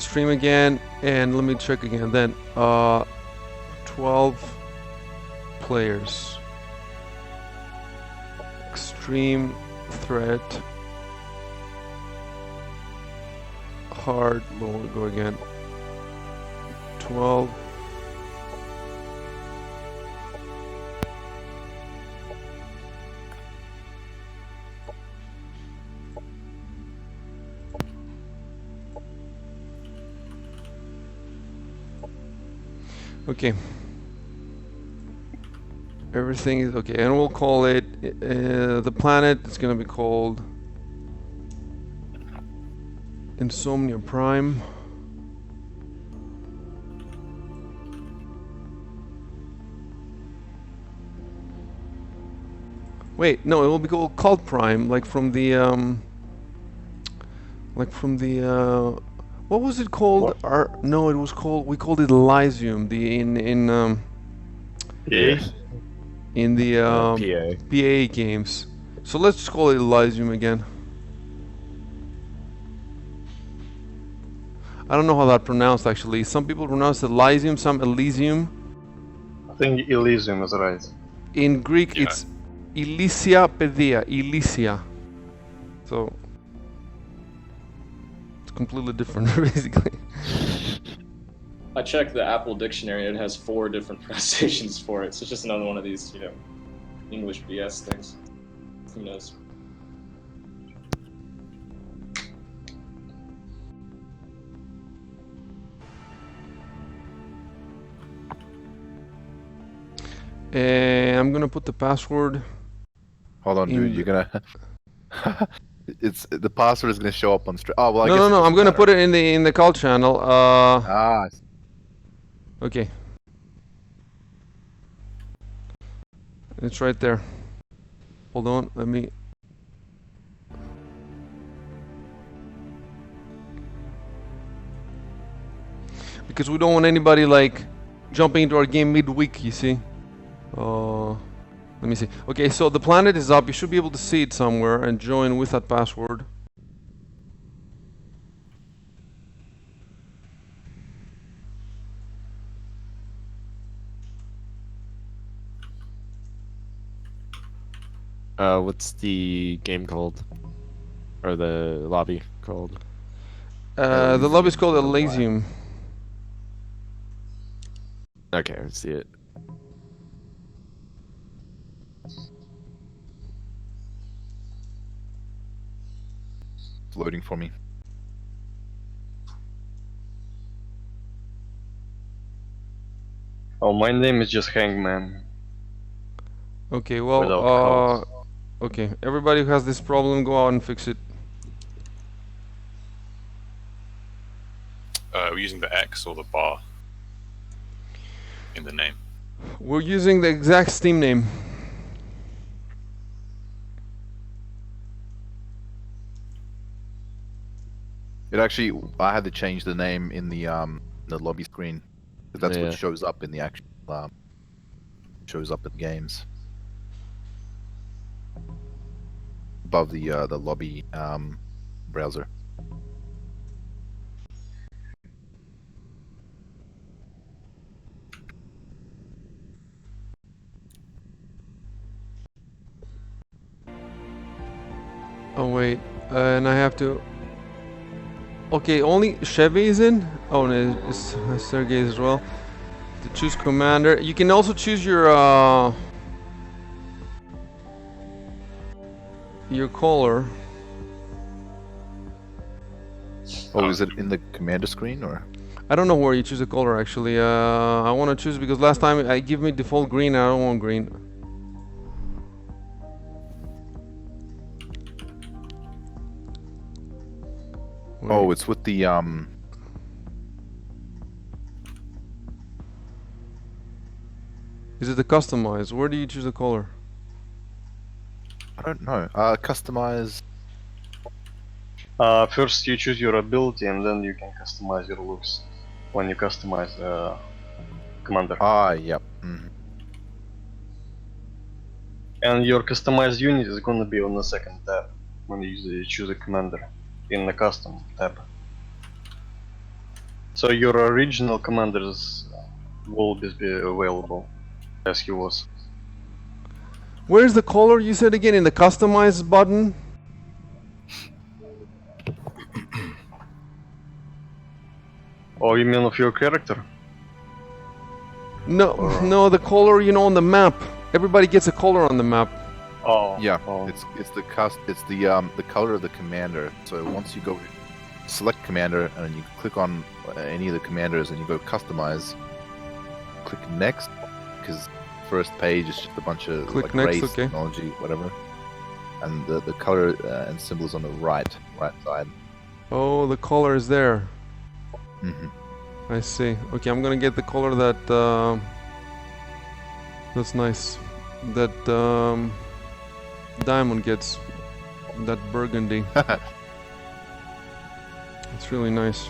stream again, and let me check again then. 12 players. Extreme threat. Hard, we'll go again. 12. Okay. Everything is okay, and we'll call it the planet is gonna be called Insomnia Prime. Wait, no, it will be called Cult Prime, like from the what was it called? What? No, it was called, we called it Elysium. Yeah. In the PA games. So let's just call it Elysium again. I don't know how that's pronounced actually. Some people pronounce it Elysium, some Elysium. I think Elysium is right. In Greek, it's Elysia Pedia, Elysia. So it's completely different, basically. I checked the Apple dictionary, it has 4 different pronunciations for it, so it's just another one of these, you know, English BS things. Who knows? I'm gonna put the password. Hold on, dude. You're gonna. It's the password is gonna show up on stream. Oh well, I guess. No. I'm gonna put it in the call channel. Okay. It's right there. Hold on. Let me. Because we don't want anybody like jumping into our game midweek. You see. Let me see. Okay, so the planet is up. You should be able to see it somewhere and join with that password. What's the game called? Or the lobby called? The lobby is called Elysium. Okay, I see it. It's loading for me. Oh, my name is just Hangman. Okay, well, okay. Everybody who has this problem, go out and fix it. We're using the X or the bar in the name. We're using the exact Steam name. It actually, I had to change the name in the lobby screen, because that's what shows up in the actual shows up in games above the lobby browser. Oh wait, and I have to. Okay, only Chevy is in. Oh, no, it's Sergey as well. To choose commander, you can also choose your color. Oh, is it in the commander screen or? I don't know where you choose the color actually. I want to choose because last time I give me default green. I don't want green. Wait. Oh, it's with the Is it the customize? Where do you choose the color? I don't know. Customize. First you choose your ability and then you can customize your looks when you customize commander. Yep. And your customized unit is gonna be on the second tab when you choose a commander in the custom tab. So your original commanders will always be available, as he was. Where's the color you said again? In the customize button? Oh, you mean of your character? No, Or- no, the color, you know, on the map. Everybody gets a color on the map. Oh. Yeah, Oh. it's the color of the commander. So once you go select commander and then you click on any of the commanders and you go customize, click next, because first page is just a bunch of Click like next, race, okay. technology, whatever, and the color and symbols on the right side. Oh, the color is there. Hmm. I see. Okay, I'm gonna get the color that that's nice. That Diamond gets. That burgundy. It's really nice.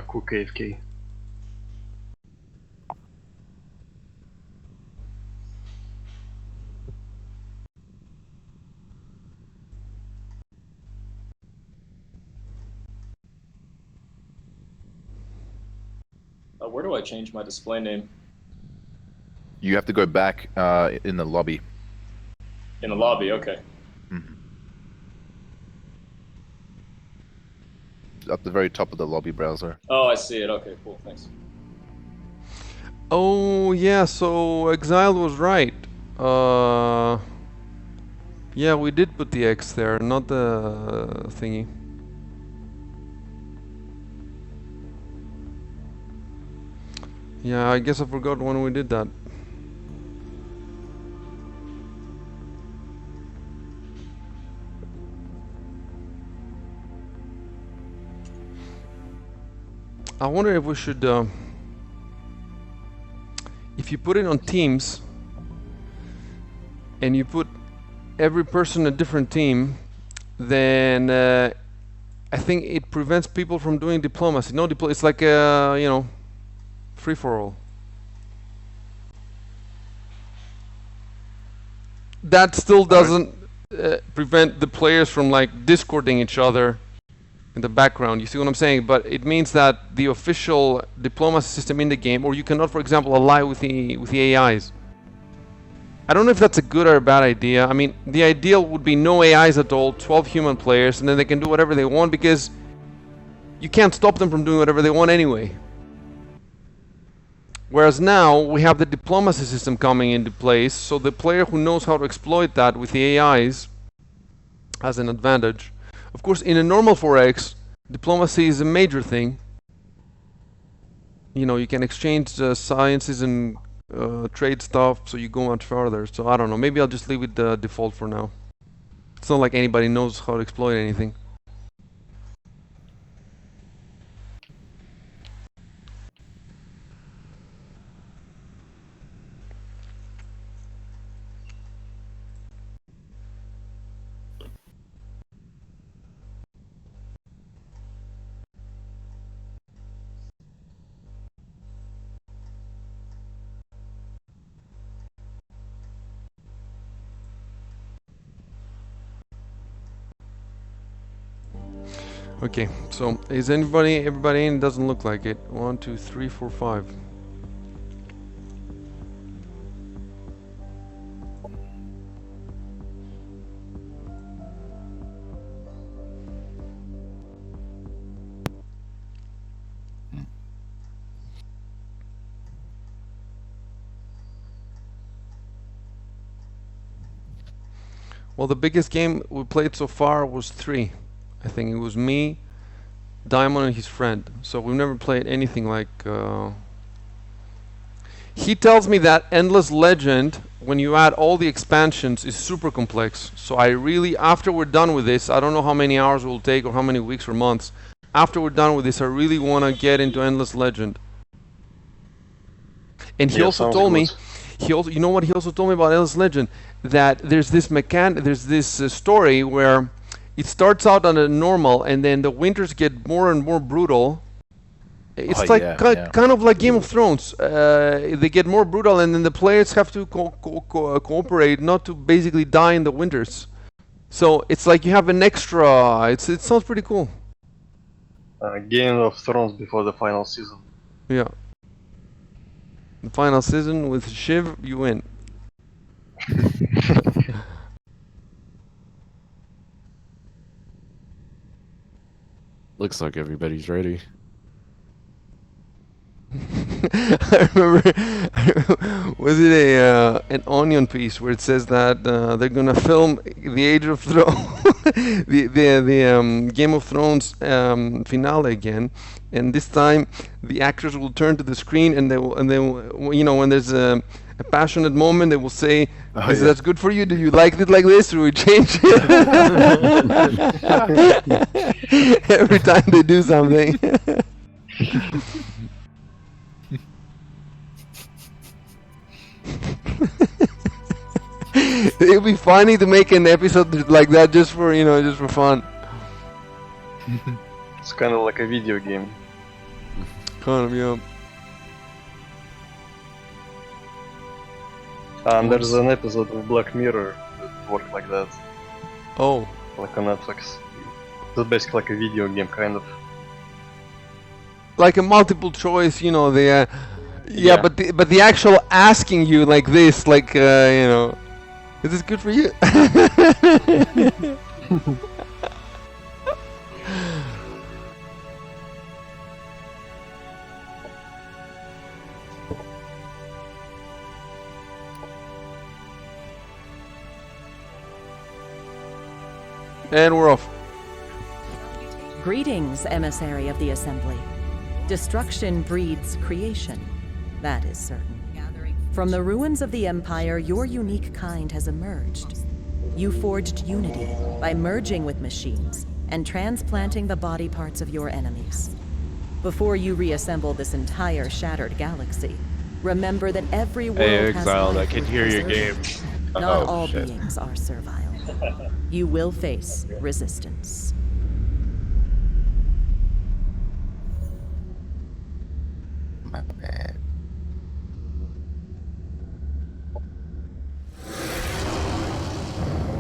Cook AFK. Where do I change my display name? You have to go back in the lobby. In the lobby, okay. Up the very top of the lobby browser. Oh, I see it. Okay, cool. Thanks. Oh yeah, so Exiled was right. Yeah, we did put the X there, not the thingy. Yeah, I guess I forgot when we did that. I wonder if we should, if you put it on teams, and you put every person a different team, then I think it prevents people from doing diplomacy. No, it's like a, you know, free for all. That still doesn't prevent the players from like discording each other in the background. You see what I'm saying? But it means that the official diplomacy system in the game, or you cannot, for example, ally with the AIs. I don't know if that's a good or a bad idea. I mean, the ideal would be no AIs at all, 12 human players, and then they can do whatever they want because you can't stop them from doing whatever they want anyway. Whereas now we have the diplomacy system coming into place, so the player who knows how to exploit that with the AIs has an advantage. Of course, in a normal 4X, diplomacy is a major thing. You know, you can exchange sciences and trade stuff, so you go much farther. So I don't know, maybe I'll just leave it default for now. It's not like anybody knows how to exploit anything. Okay, so is everybody in? Doesn't look like it. 1, 2, 3, 4, 5. Well, the biggest game we played so far was 3. I think it was me, Diamond, and his friend. So we've never played anything like... He tells me that Endless Legend, when you add all the expansions, is super complex. So I really, after we're done with this, I don't know how many hours it will take or how many weeks or months. After we're done with this, I really want to get into Endless Legend. And he also told me, you know what he also told me about Endless Legend? That there's this story where it starts out on a normal, and then the winters get more and more brutal. It's Oh, like yeah, yeah. kind of like Game of Thrones. They get more brutal, and then the players have to cooperate not to basically die in the winters. So it's like you have an extra. It sounds pretty cool. Game of Thrones before the final season. Yeah. The final season with Shiv, you win. Looks like everybody's ready. I remember, was it a an Onion piece where it says that they're gonna film the Age of Thrones, the Game of Thrones finale again, and this time the actors will turn to the screen and they will, you know, when there's a passionate moment, they will say, Oh, "Is yeah. that good for you? Do you like it like this, or we change it?" Every time they do something. It'd be funny to make an episode like that just for, you know, just for fun. It's kind of like a video game. Kind of, yeah. And there's an episode of Black Mirror that worked like that, Oh, like on Netflix. It's basically like a video game, kind of. like a multiple choice, you know, the yeah, Yeah. but the actual asking you like this, like you know, is this good for you? And we're off. Greetings, emissary of the Assembly. Destruction breeds creation. That is certain. From the ruins of the Empire, your unique kind has emerged. You forged unity by merging with machines and transplanting the body parts of your enemies. Before you reassemble this entire shattered galaxy, remember that every world Hey, has Exiled, I life can worth hear your preserving. game. Not Oh, all shit. beings are servile. You will face resistance. My bad.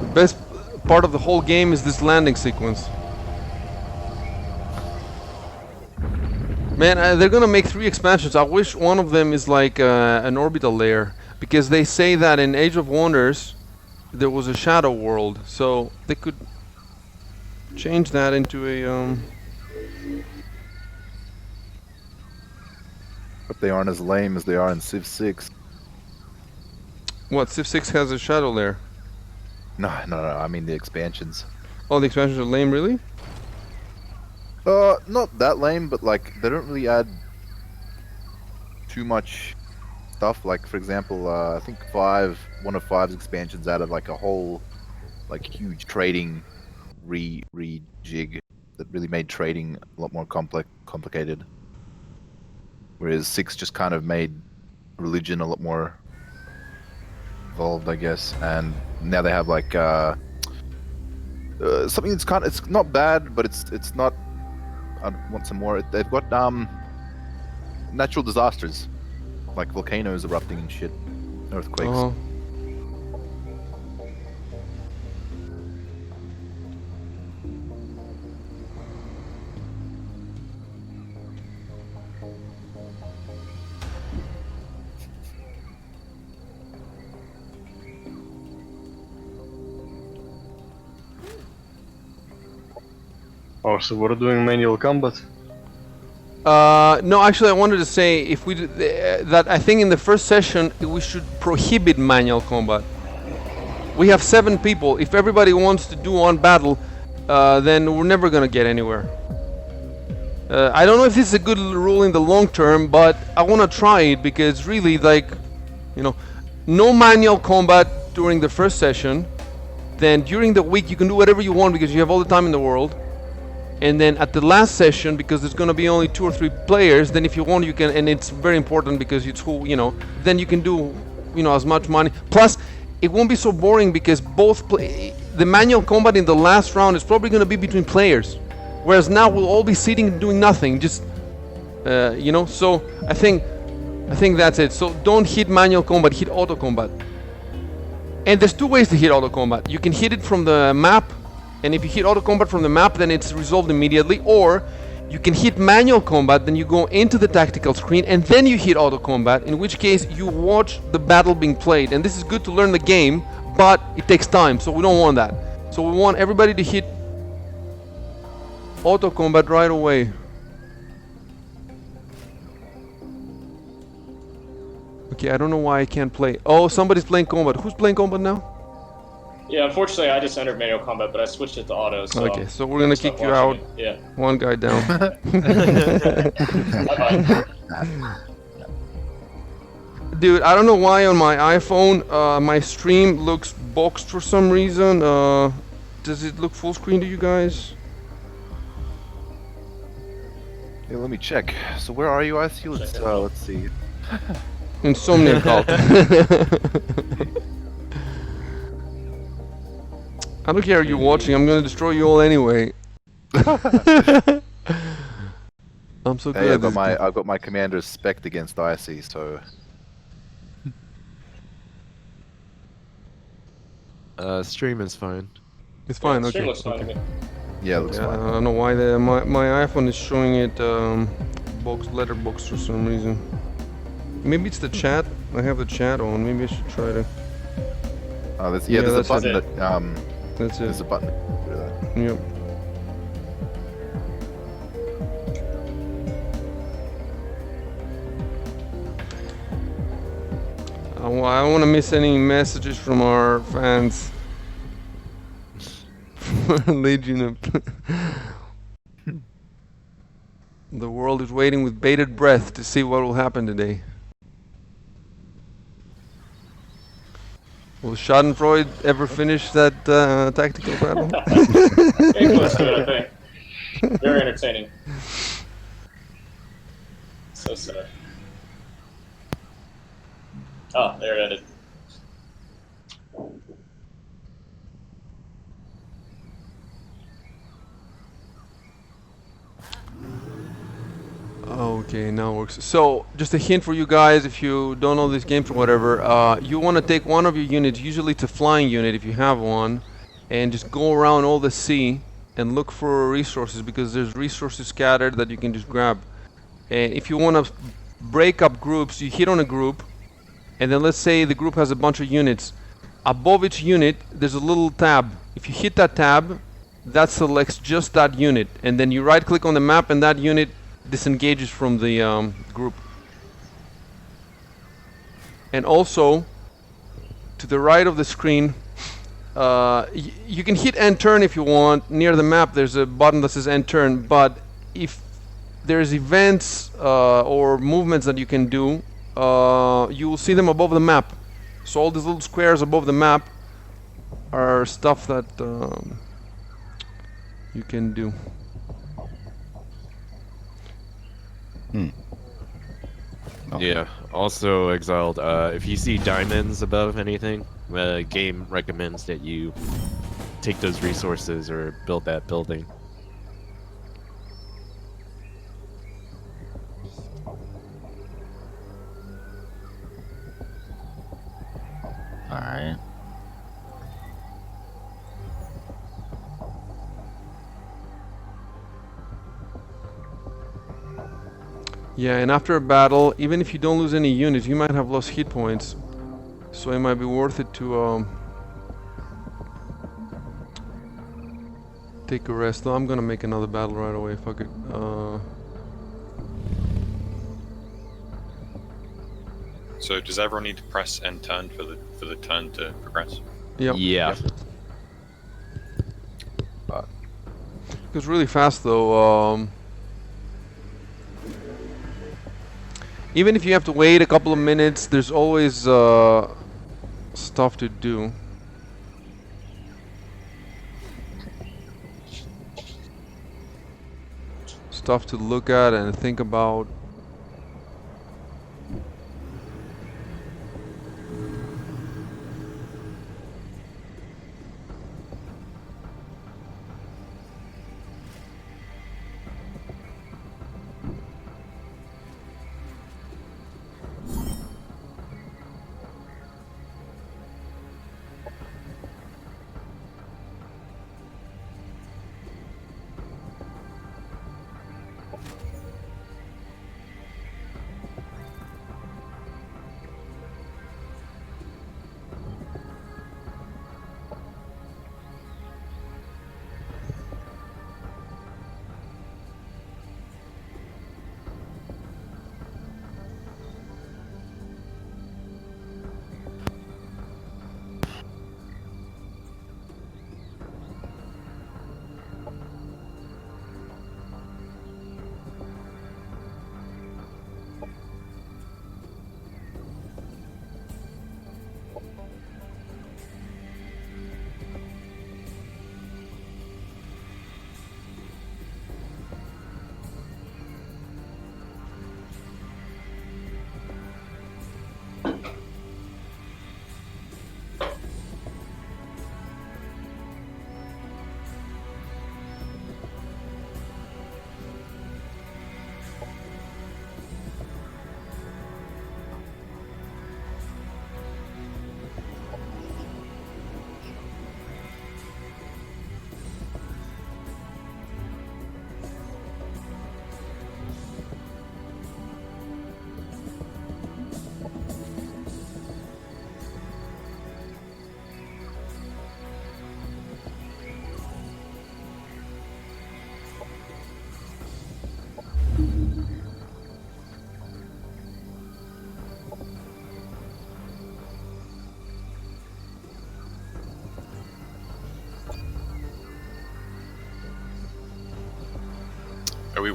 The best part of the whole game is this landing sequence. Man, they're gonna make 3 expansions. I wish one of them is like an orbital layer, because they say that in Age of Wonders there was a shadow world, so they could change that into a But they aren't as lame as they are in Civ 6. What, Civ 6 has a shadow layer? No, I mean the expansions. Oh, the expansions are lame, really? Not that lame, but like they don't really add too much stuff. Like for example, I think one of 5's expansions added like a whole, like huge trading rejig that really made trading a lot more complicated. Whereas 6 just kind of made religion a lot more evolved, I guess. And now they have like something that's it's not bad, but it's not. I want some more. They've got natural disasters, like volcanoes erupting and shit, earthquakes. Uh-huh. Oh, so we're doing manual combat? No, actually, I wanted to say if we that I think in the first session we should prohibit manual combat. We have 7 people. If everybody wants to do one battle, then we're never gonna get anywhere. I don't know if this is a good rule in the long term, but I want to try it because really, like, you know, no manual combat during the first session. Then during the week you can do whatever you want because you have all the time in the world. And then at the last session, because there's going to be only 2 or 3 players, then if you want you can, and it's very important because it's who, you know, then you can do, you know, as much money. Plus, it won't be so boring because the manual combat in the last round is probably going to be between players, whereas now we'll all be sitting and doing nothing, just you know. So I think that's it. So don't hit manual combat, hit auto combat. And there's two ways to hit auto combat. You can hit it from the map, and if you hit auto combat from the map, then it's resolved immediately. Or you can hit manual combat, then you go into the tactical screen, and then you hit auto combat, in which case you watch the battle being played. And this is good to learn the game, but it takes time, so we don't want that. So we want everybody to hit auto combat right away. Okay, I don't know why I can't play. Oh, somebody's playing combat. Who's playing combat now? Yeah, unfortunately, I just entered manual combat, but I switched it to auto. So Okay, so we're gonna kick you out. Yeah. One guy down. Bye-bye. Dude, I don't know why on my iPhone my stream looks boxed for some reason. Does it look full screen to you guys? Yeah, let me check. So where are you, IC? Let's see. Insomnia cult. I don't care if you're watching, I'm gonna destroy you all anyway. I'm so good Hey, at this game. I've got my commander's spec against IC, so Stream is fine. It's fine, Stream okay. looks fine to me. yeah, it looks Yeah, I fine. don't know why my iPhone is showing it letterbox for some reason. Maybe it's the chat. I have the chat on. Maybe I should try to. There's, Yeah, there's that's a button it. that That's there's it. a button. Do that. Yep. I don't want to miss any messages from our fans. Legion of. The world is waiting with bated breath to see what will happen today. Will Schadenfreude ever finish that tactical battle? Very close to it, I think. Very entertaining. So sad. Oh, there it ended. Okay, now it works. So, just a hint for you guys, if you don't know these games or whatever, you want to take one of your units, usually it's a flying unit if you have one, and just go around all the sea and look for resources, because there's resources scattered that you can just grab. And if you want to break up groups, you hit on a group, and then let's say the group has a bunch of units. Above each unit, there's a little tab. If you hit that tab, that selects just that unit, and then you right click on the map and that unit disengages from the group. And also, to the right of the screen, you can hit end turn if you want. Near the map there's a button that says end turn, but if there's events or movements that you can do, you will see them above the map. So all these little squares above the map are stuff that you can do. Oh. Yeah. Also, Exiled, if you see diamonds above anything, the game recommends that you take those resources or build that building. Alright. Yeah, and after a battle, even if you don't lose any units, you might have lost hit points. So it might be worth it to take a rest. No, I'm gonna make another battle right away. Fuck it. So does everyone need to press end turn for the turn to progress? Yep. Yeah. It goes really fast though. Even if you have to wait a couple of minutes, there's always stuff to do. Stuff to look at and think about.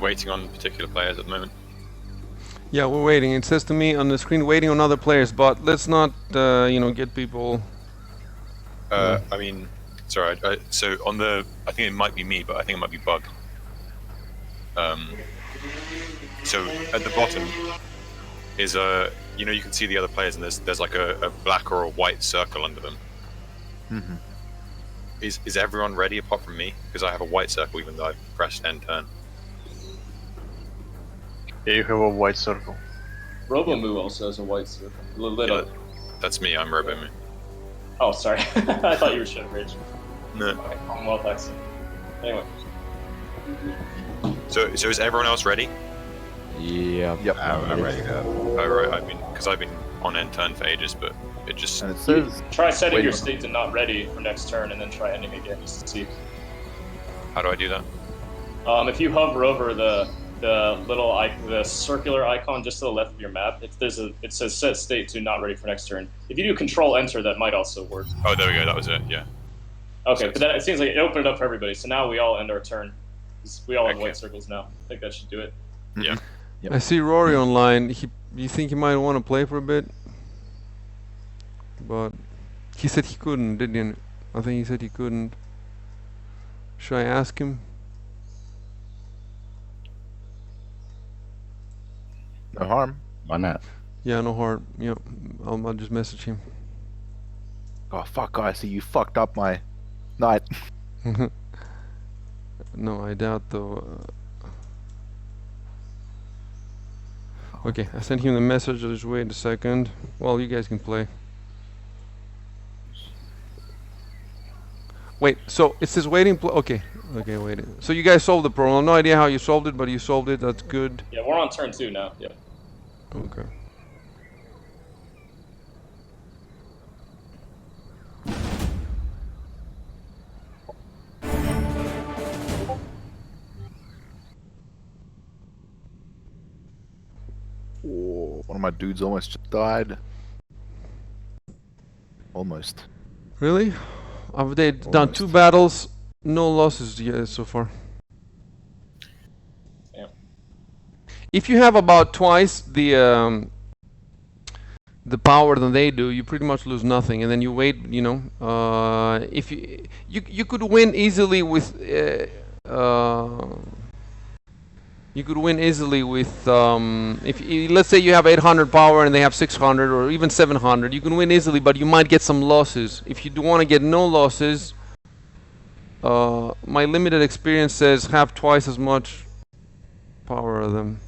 waiting on particular players at the moment? Yeah, we're waiting. It says to me on the screen, waiting on other players, but let's not, get people. I mean, sorry. So on the, I think it might be me, but I think it might be Bug. So at the bottom is you can see the other players, and there's like a black or a white circle under them. Mm-hmm. Is everyone ready apart from me? Because I have a white circle even though I've pressed end turn. Yeah, you have a white circle. Robomoo also has a white circle. Lit up. That's me. I'm Robomoo. Oh, sorry. I thought you were Shed Rage. No. Okay, Commonwealth accent. Anyway. So is everyone else ready? Yeah. Yep. I'm ready. Oh right. Because I've been on end turn for ages, but it just. And it says. Try setting Wait. your state to not ready for next turn, and then try ending again just to see. How do I do that? If you hover over the the circular icon just to the left of your map, it says set state to not ready for next turn. If you do Control Enter, that might also work. Oh, there we go. That was it. Yeah. Okay, but then it seems like it opened it up for everybody. So now we all end our turn. We all have Okay. white circles now. I think that should do it. Yeah. Yep. I see Rory online. You think he might want to play for a bit? But he said he couldn't, didn't he? I think he said he couldn't. Should I ask him? No harm. Why not? Yeah, no harm. Yeah, I'll just message him. Oh fuck! I see you fucked up my night. No, I doubt though. Okay, I sent him the message. Just wait a second. Well, you guys can play. Wait, so it says waiting. Okay, waiting. So you guys solved the problem. No idea how you solved it, but you solved it. That's good. Yeah, we're on turn 2 now. Yeah. Okay. Oh, one of my dudes almost just died. Almost. Really? Have they done Almost. 2 battles? No losses yet so far. Yeah. If you have about twice the power than they do, you pretty much lose nothing, and then you wait. If you could win easily with let's say you have 800 power and they have 600 or even 700, you can win easily, but you might get some losses. If you do want to get no losses, my limited experience says have twice as much power of them.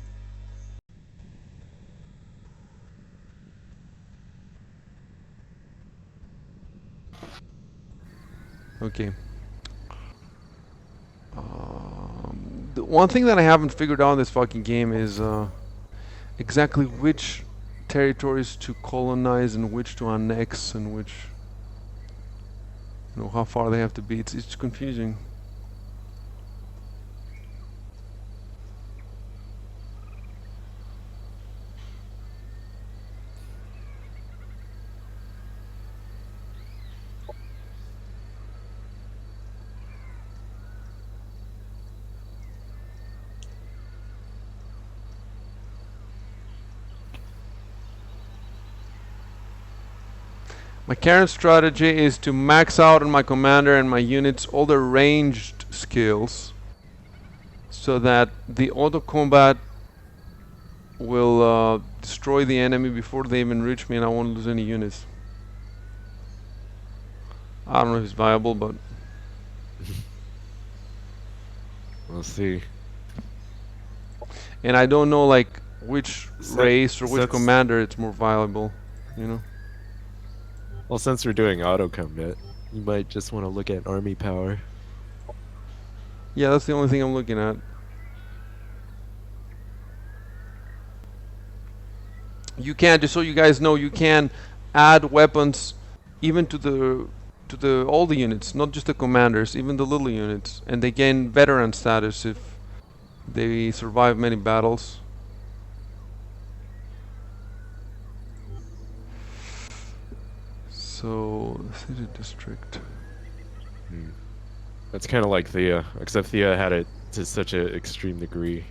Okay. The one thing that I haven't figured out in this fucking game is exactly which territories to colonize and which to annex and which, how far they have to be. It's confusing. My current strategy is to max out on my commander and my units all their ranged skills so that the auto combat will destroy the enemy before they even reach me and I won't lose any units. I don't know if it's viable, but We'll see. and I don't know like which race or which that's- commander it's more viable, Well, since we're doing auto combat, you might just want to look at army power. Yeah, that's the only thing I'm looking at. You can, just so you guys know, you can add weapons even to all the units, not just the commanders, even the little units, and they gain veteran status if they survive many battles. So, city district. That's kind of like Thea, except Thea had it to such an extreme degree.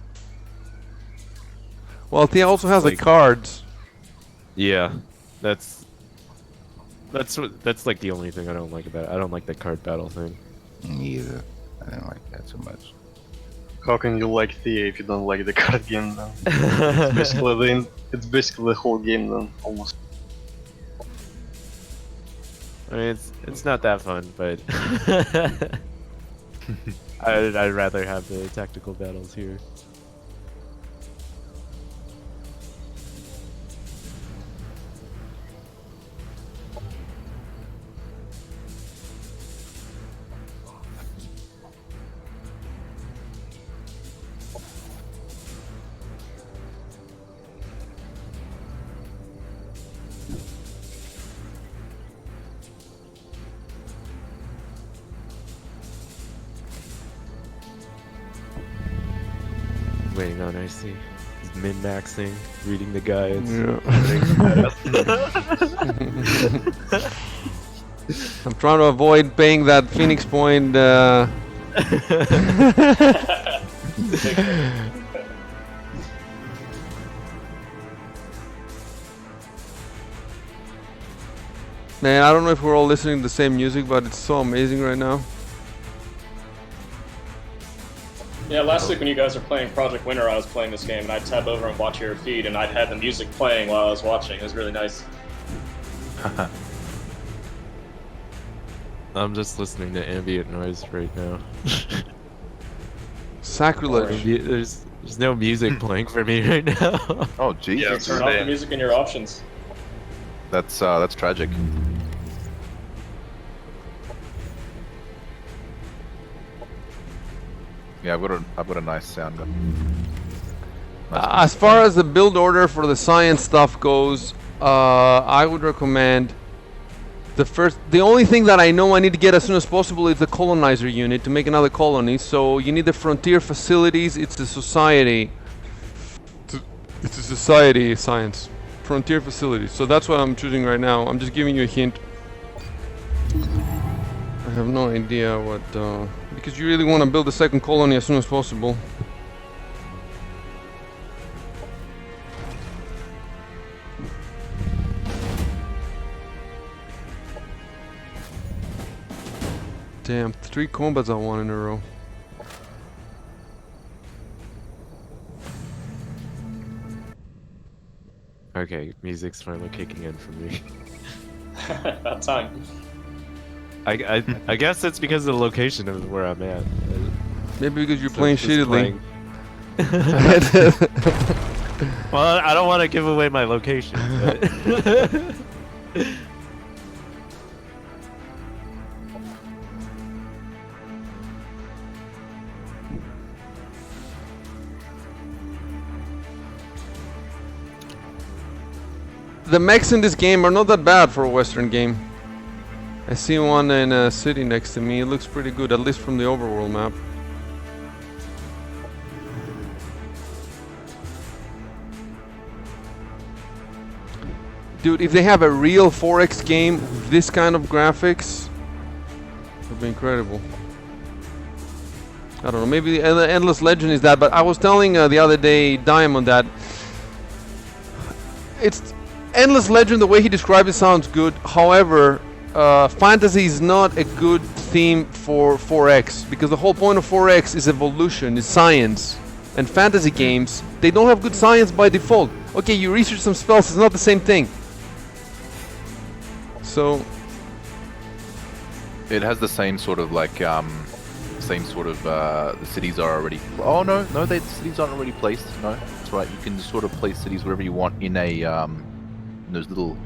Well, Thea also has the Like- cards. Yeah, that's like the only thing I don't like about it. I don't like the card battle thing. Me either. I didn't like that so much. How can you like Thea if you don't like the card game then? It's basically the whole game then, almost. I mean, it's not that fun, but I'd rather have the tactical battles here. Waiting on IC. He's min-maxing, reading the guides. I'm trying to avoid paying that Phoenix Point. Man, I don't know if we're all listening to the same music, but it's so amazing right now. Yeah, last week when you guys were playing Project Winter, I was playing this game, and I'd tab over and watch your feed, and I'd had the music playing while I was watching. It was really nice. I'm just listening to ambient noise right now. Sacrilege. There's no music playing for me right now. Oh, jeez. Yeah, Turn off the music in your options. That's tragic. Yeah, I've got a nice sound. As far as the build order for the science stuff goes, I would recommend the only thing that I know I need to get as soon as possible is the colonizer unit to make another colony. So you need the frontier facilities. It's a society. It's a society science. Frontier facilities. So that's what I'm choosing right now. I'm just giving you a hint. I have no idea what, because you really want to build a second colony as soon as possible. Damn, 3 combats I won in a row. Okay, music's finally kicking in for me. About time. I guess it's because of the location of where I'm at. Maybe because you're So playing it's just shittily. Well, I don't want to give away my location. But The mechs in this game are not that bad for a Western game. I see one in a city next to me. It looks pretty good, at least from the overworld map. Dude, if they have a real 4X game with this kind of graphics, it would be incredible. I don't know, maybe the Endless Legend is that, but I was telling the other day Diamond that it's Endless Legend, the way he described it sounds good. However, fantasy is not a good theme for 4X, because the whole point of 4X is evolution, is science. And fantasy games, they don't have good science by default. Okay, you research some spells, it's not the same thing. So It has the same sort of like the cities are already. Oh no, the cities aren't already placed. No, that's right. You can sort of place cities wherever you want in a in those little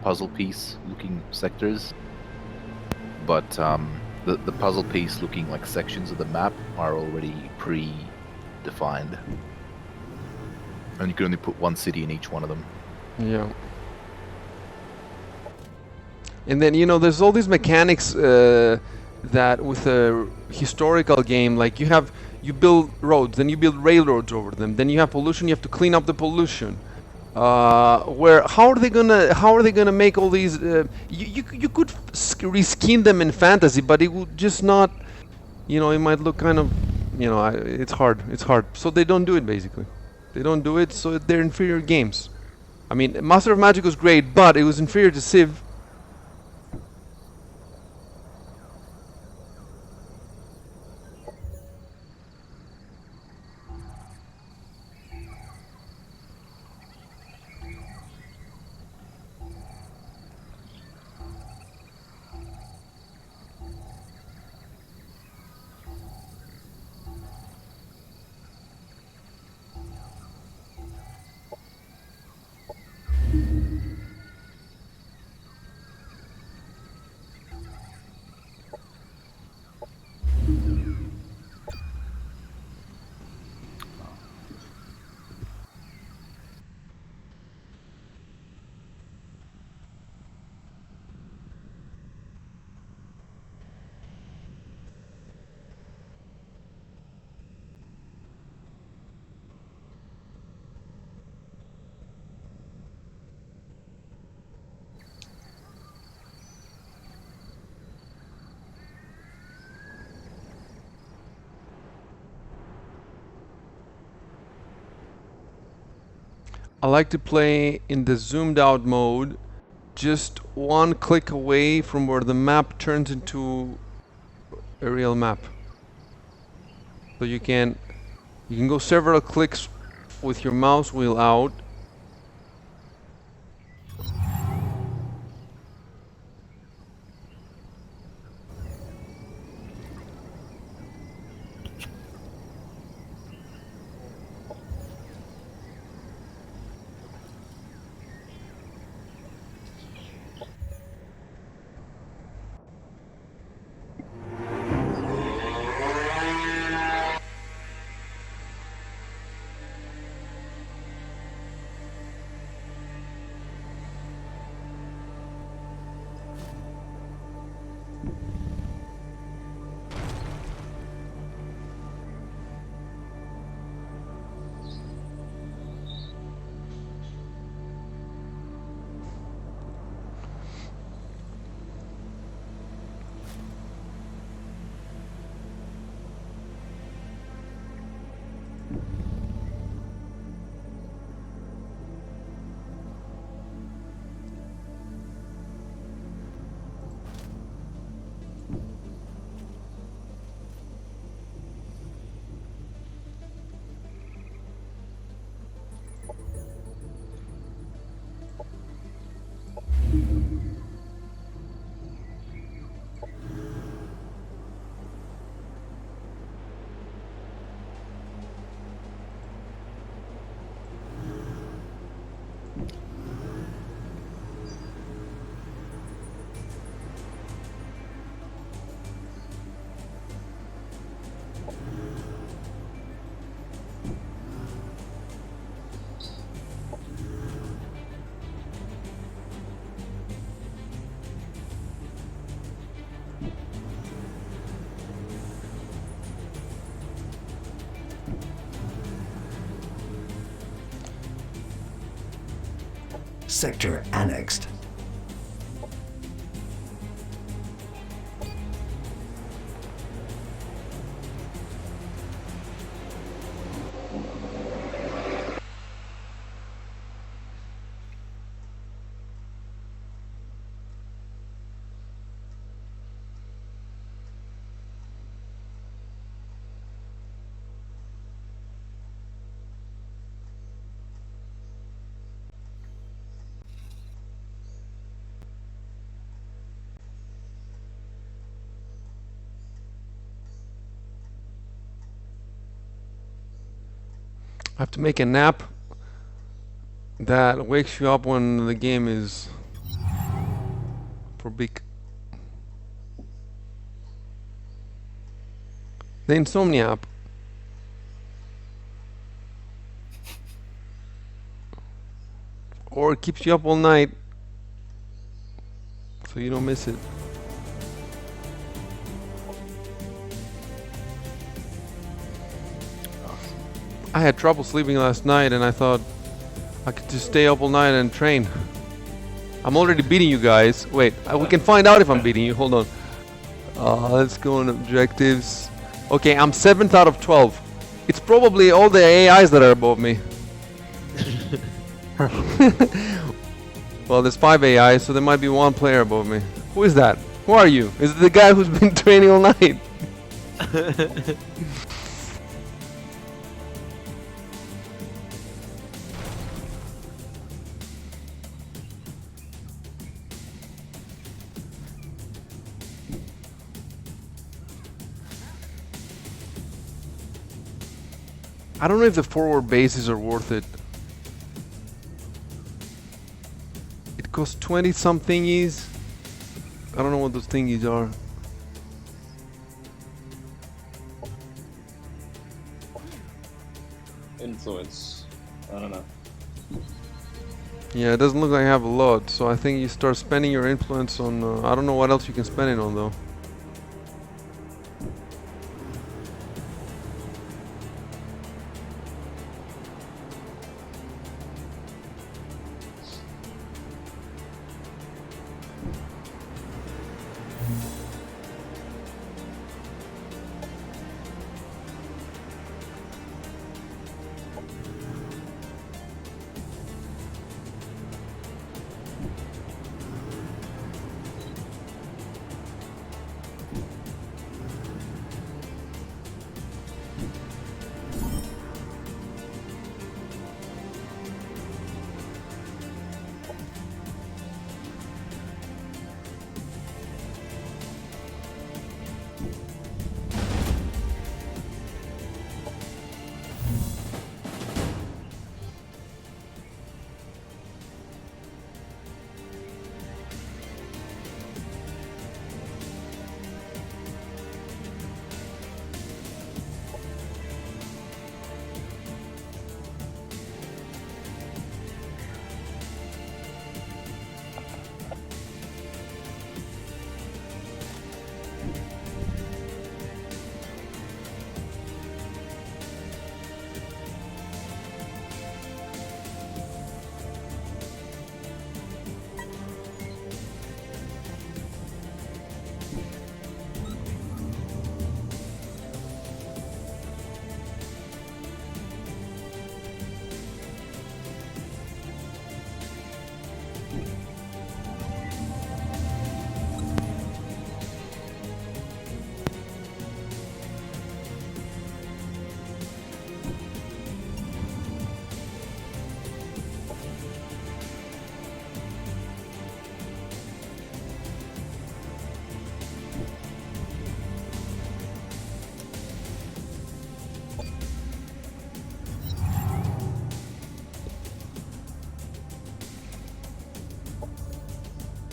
puzzle piece looking sectors. But the puzzle piece looking like sections of the map are already pre-defined, and you can only put one city in each one of them. yeah. And then, you know, there's all these mechanics that with a historical game, like you build roads, then you build railroads over them, then you have pollution, you have to clean up the pollution. How are they gonna make all these? You could reskin them in fantasy, but it would just not. You know, it might look kind of. You know, it's hard. So they don't do it basically. They don't do it, so they're inferior games. I mean, Master of Magic was great, but it was inferior to Civ. I like to play in the zoomed out mode, just one click away from where the map turns into a real map. So you can go several clicks with your mouse wheel out. Sector annexed. I have to make a nap that wakes you up when the game is for big. The insomnia app. Or it keeps you up all night so you don't miss it. I had trouble sleeping last night and I thought I could just stay up all night and train. I'm already beating you guys. Wait, we can find out if I'm beating you. Hold on. Let's go on objectives. Okay, I'm 7th out of 12. It's probably all the AIs that are above me. Well, there's 5 AI, so there might be 1 player above me. Who is that? Who are you? Is it the guy who's been training all night? I don't know if the forward bases are worth it. It costs 20 some thingies. I don't know what those thingies are. Influence. I don't know. Yeah, it doesn't look like I have a lot, so I think you start spending your influence on... I don't know what else you can spend it on though.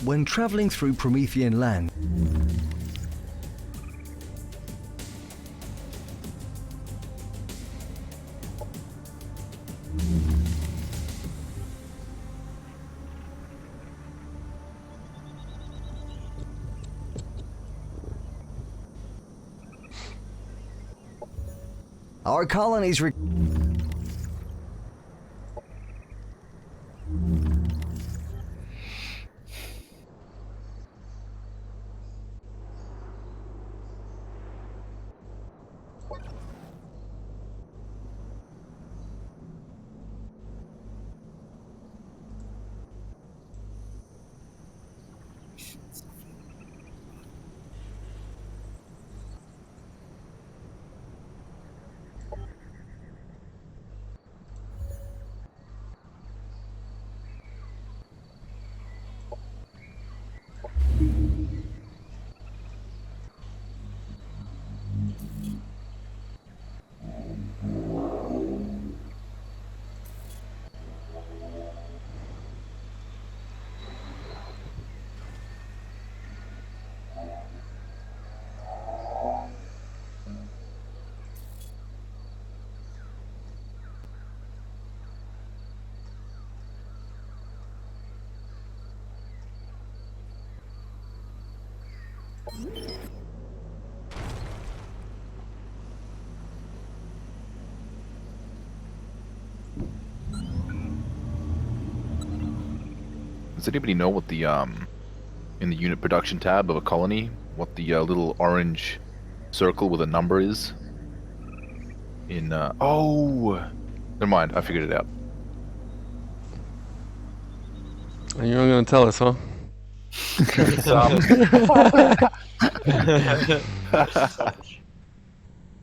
When traveling through Promethean land, our colonies Does anybody know what the in the unit production tab of a colony, what the little orange circle with a number is? In oh, never mind. I figured it out. And you're not gonna tell us, huh? Selfish.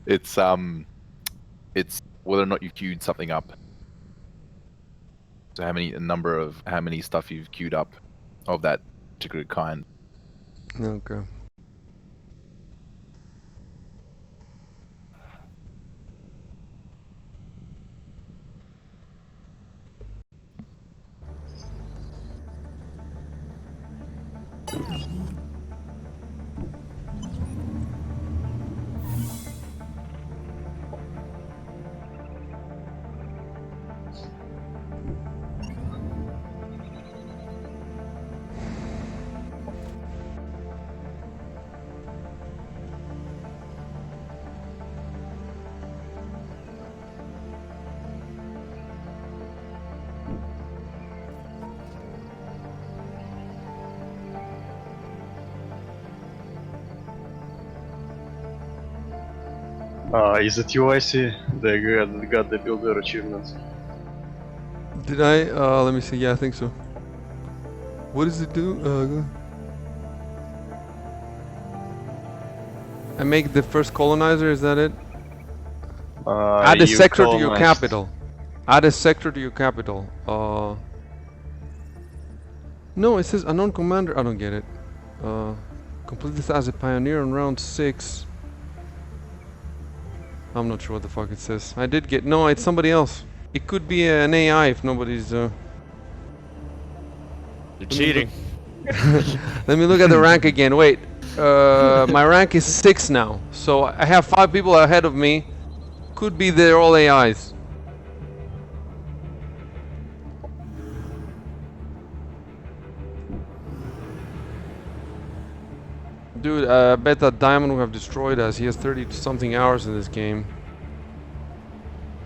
It's whether or not you queued something up. So how many stuff you've queued up of that particular kind. Okay. Is it you, I see? They got the builder achievements. Did I? Let me see. Yeah, I think so. What does it do? I make the first colonizer. Is that it? Add a You sector to your colonized- capital. Add a sector to your capital. No, it says unknown commander. I don't get it. Complete this as a pioneer on round 6. I'm not sure what the fuck it says. I did get. No, it's somebody else. It could be an AI if nobody's. You're cheating. Let me look at the rank again. Wait. My rank is 6 now. So I have 5 people ahead of me. Could be they're all AIs. Dude, I bet that Diamond will have destroyed us. He has 30 something hours in this game.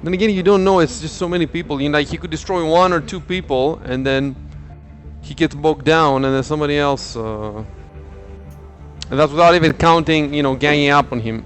Then again, you don't know. It's just so many people. You know, like he could destroy 1 or 2 people, and then he gets bogged down, and then somebody else. And that's without even counting, you know, ganging up on him.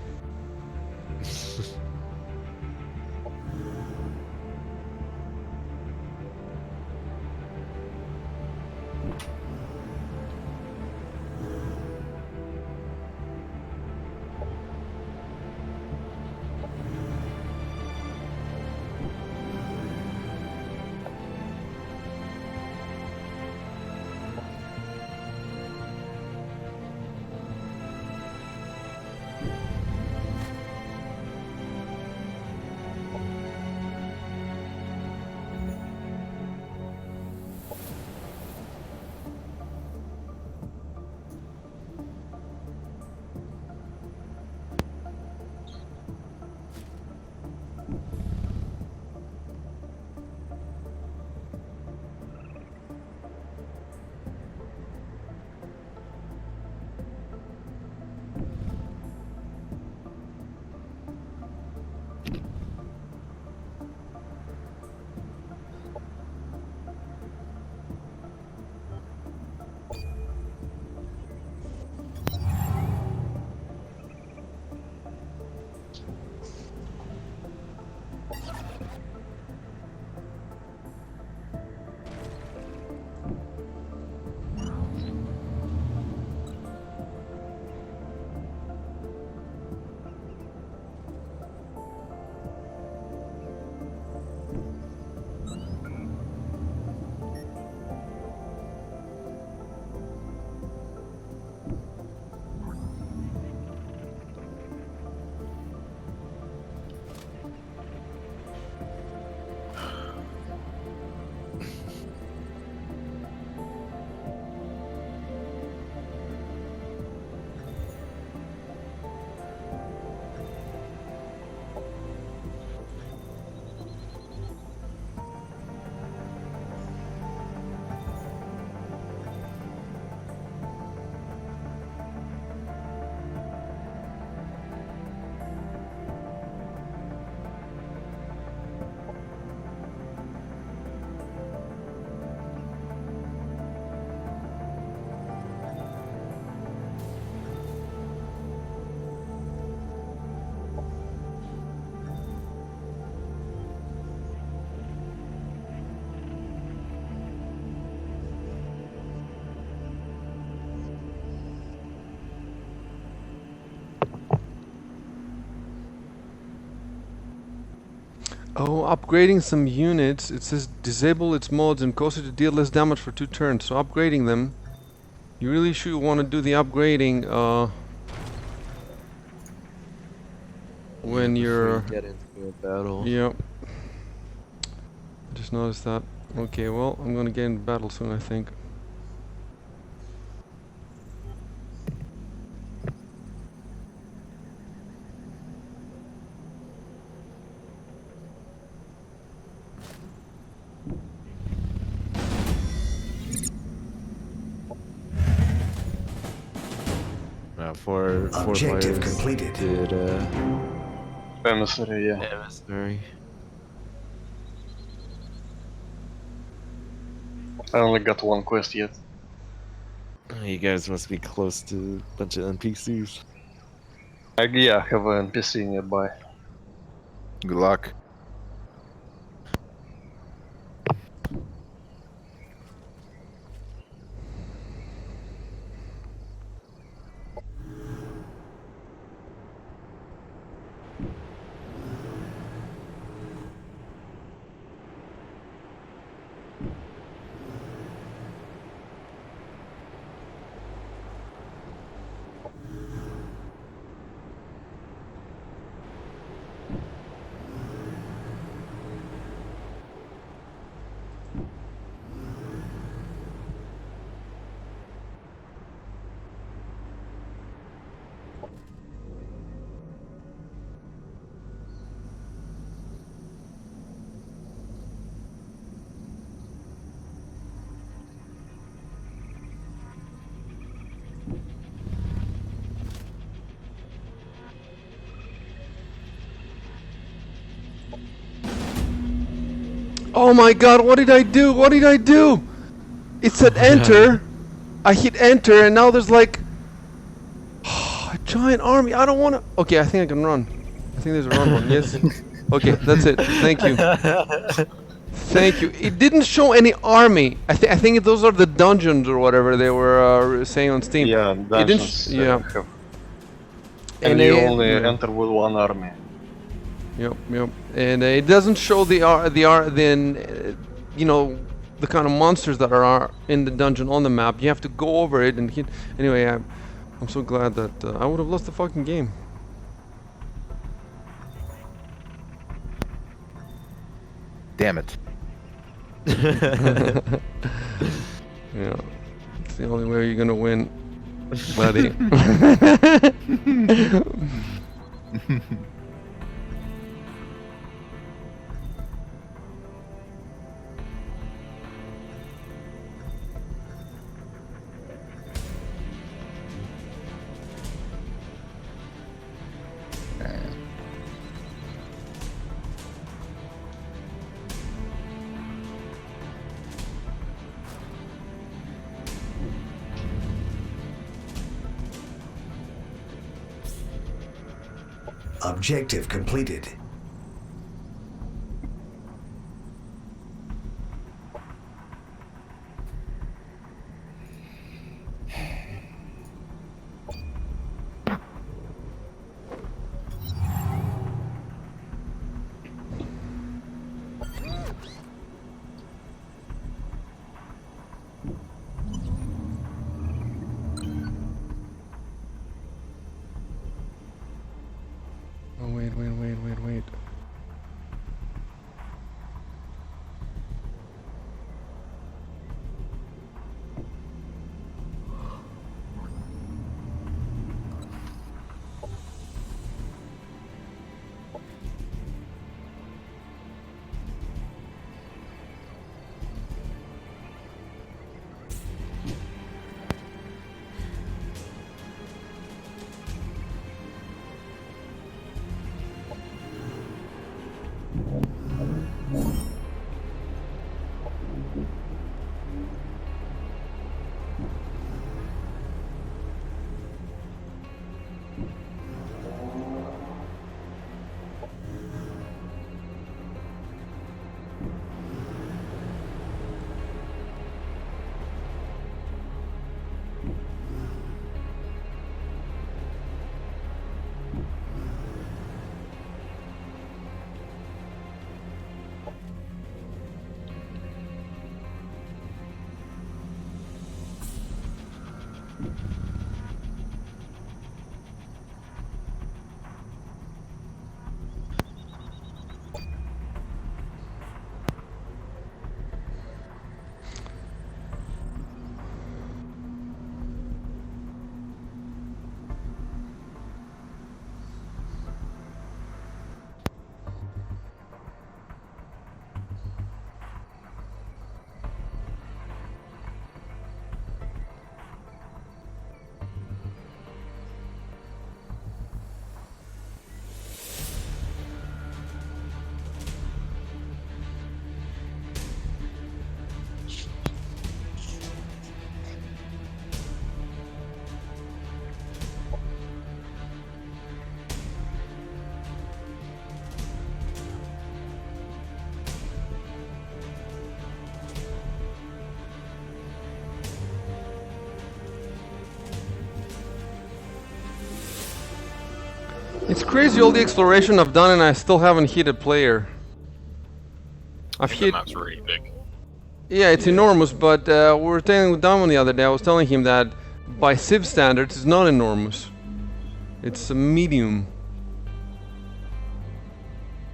Oh, upgrading some units. It says disable its mods and cause it to deal less damage for 2 turns. So upgrading them. You really should want to do the upgrading when before you're... you get into a battle. Yep. I just noticed that. Okay, well, I'm gonna get in battle soon, I think. Four Objective players completed. did Emissary, yeah. emissary. I only got one quest yet. You guys must be close to a bunch of NPCs. Yeah, I have an NPC nearby. Good luck. Oh my god, what did I do? What did I do? It said enter. I hit enter and now there's like a giant army. I don't want to... Okay, I think I can run. I think there's a run one. Yes. Okay, that's it. Thank you. Thank you. It didn't show any army. I think those are the dungeons or whatever they were saying on Steam. Yeah, It didn't dungeons. yeah. Have. And And you they- only yeah. enter with one army. Yep, yep. And it doesn't show the you know, the kind of monsters that are in the dungeon on the map. You have to go over it and hit. Anyway, I'm so glad that I would have lost the fucking game. Damn it. Yeah, it's the only way you're gonna win, buddy. Objective completed. Oh wait. It's crazy all the exploration I've done and I still haven't hit a player. I've The hit... map's really big. Yeah, it's enormous, but we were telling with Damon the other day, I was telling him that by Civ standards, it's not enormous. It's a medium.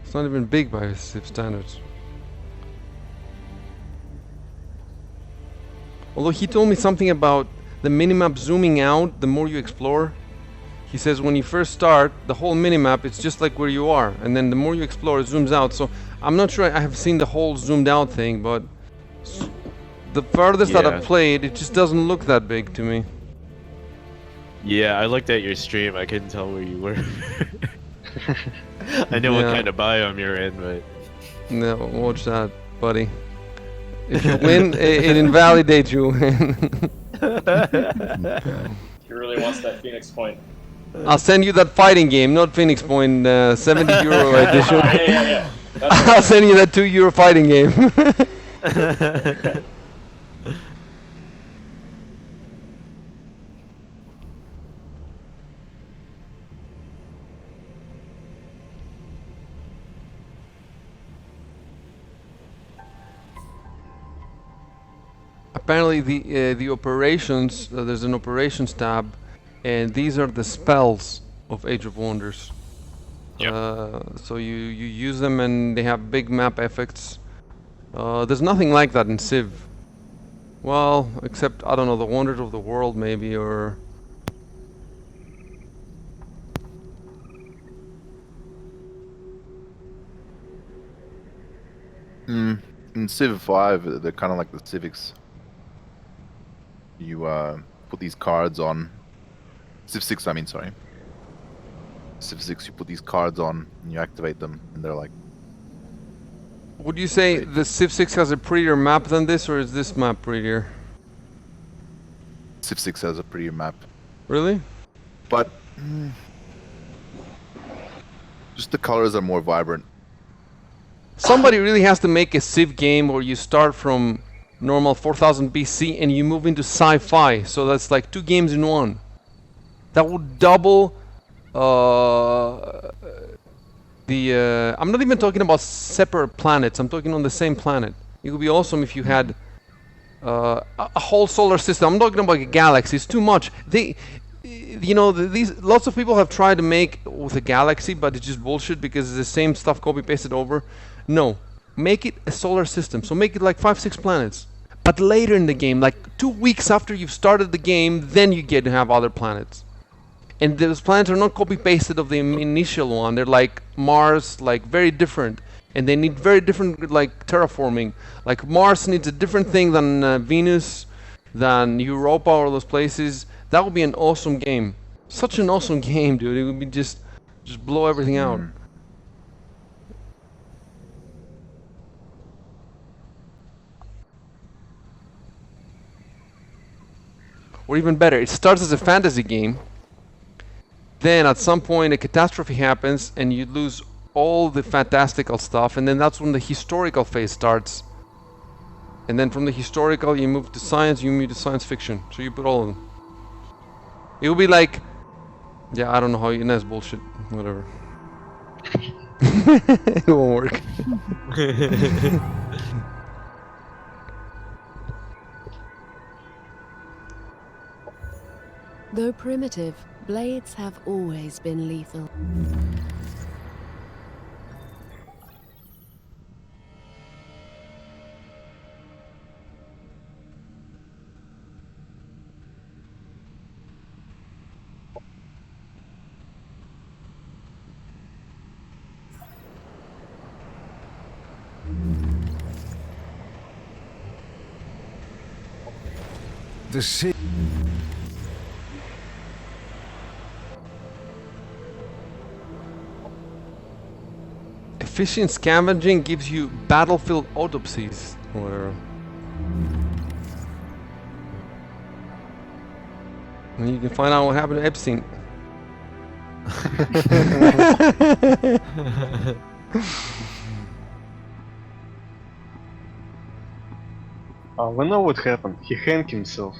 It's not even big by Civ standards. Although he told me something about the minimap zooming out the more you explore. He says when you first start, the whole minimap, it's just like where you are. And then the more you explore, it zooms out. So I'm not sure I have seen the whole zoomed out thing, but the farthest that I've played, it just doesn't look that big to me. Yeah, I looked at your stream. I couldn't tell where you were. I know what kind of biome you're in, but... No, watch that, buddy. If you win, it invalidates you. He really wants that Phoenix Point. I'll send you that fighting game, not Phoenix Point, 70 euro edition. Yeah. I'll send you that €2 fighting game. Apparently the operations, there's an operations tab, and these are the spells of Age of Wonders. So you use them and they have big map effects. There's nothing like that in Civ. Well, except, I don't know, the Wonders of the World maybe, or... In Civ 5, they're kind of like the Civics. You put these cards on. Civ 6, I mean, sorry. Civ 6, you put these cards on and you activate them, and they're like... Would you say the Civ 6 has a prettier map than this, or is this map prettier? Civ 6 has a prettier map. Really? But... just the colors are more vibrant. Somebody really has to make a Civ game where you start from normal 4000 BC and you move into sci-fi, so that's like 2 games in one. That would double I'm not even talking about separate planets, I'm talking on the same planet. It would be awesome if you had a whole solar system. I'm talking about a galaxy, it's too much. These lots of people have tried to make with a galaxy, but it's just bullshit because it's the same stuff copy pasted over. No, make it a solar system, so make it like 5-6 planets. But later in the game, like 2 weeks after you've started the game, then you get to have other planets. And those planets are not copy-pasted of the initial one. They're like Mars, like very different. And they need very different like terraforming. Like Mars needs a different thing than Venus, than Europa or those places. That would be an awesome game. Such an awesome game, dude. It would be just blow everything out. Or even better, it starts as a fantasy game. Then at some point a catastrophe happens and you lose all the fantastical stuff, and then that's when the historical phase starts. And then from the historical you move to science, you move to science fiction. So you put all of them. It will be like, yeah, I don't know how you, that's bullshit, whatever. It won't work. Though primitive, blades have always been lethal. The sea. Efficient scavenging gives you battlefield autopsies, or whatever. And you can find out what happened to Epstein. We know what happened. He hanged himself.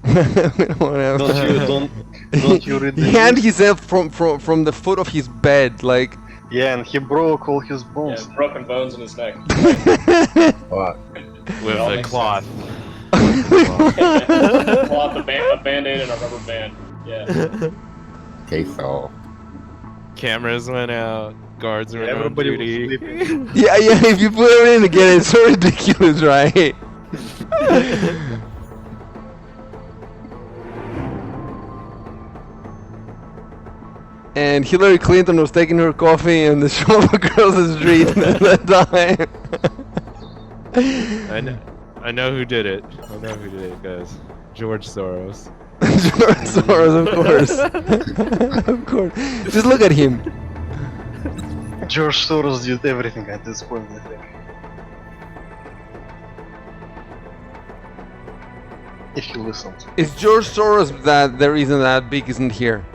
We don't wanna have Don't you read the He hanged news? himself from the foot of his bed, like. Yeah, and he broke all his Yeah, bones. broken bones in his neck. Wow. With all a makes cloth. Cloth, a band-aid, and a rubber band. Yeah. Okay, so. Cameras went out. Guards were on Everybody was duty. sleeping. Yeah, if you put it in again, it's so ridiculous, right? And Hillary Clinton was taking her coffee in the shop across the street at that time. I know who did it. I know who did it, guys. George Soros. George Soros, of course. Of course. Just look at him. George Soros did everything at this point, I think. If you listened. It's George Soros that the reason that Big isn't here.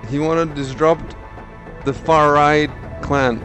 He wanted to disrupt the far right clan.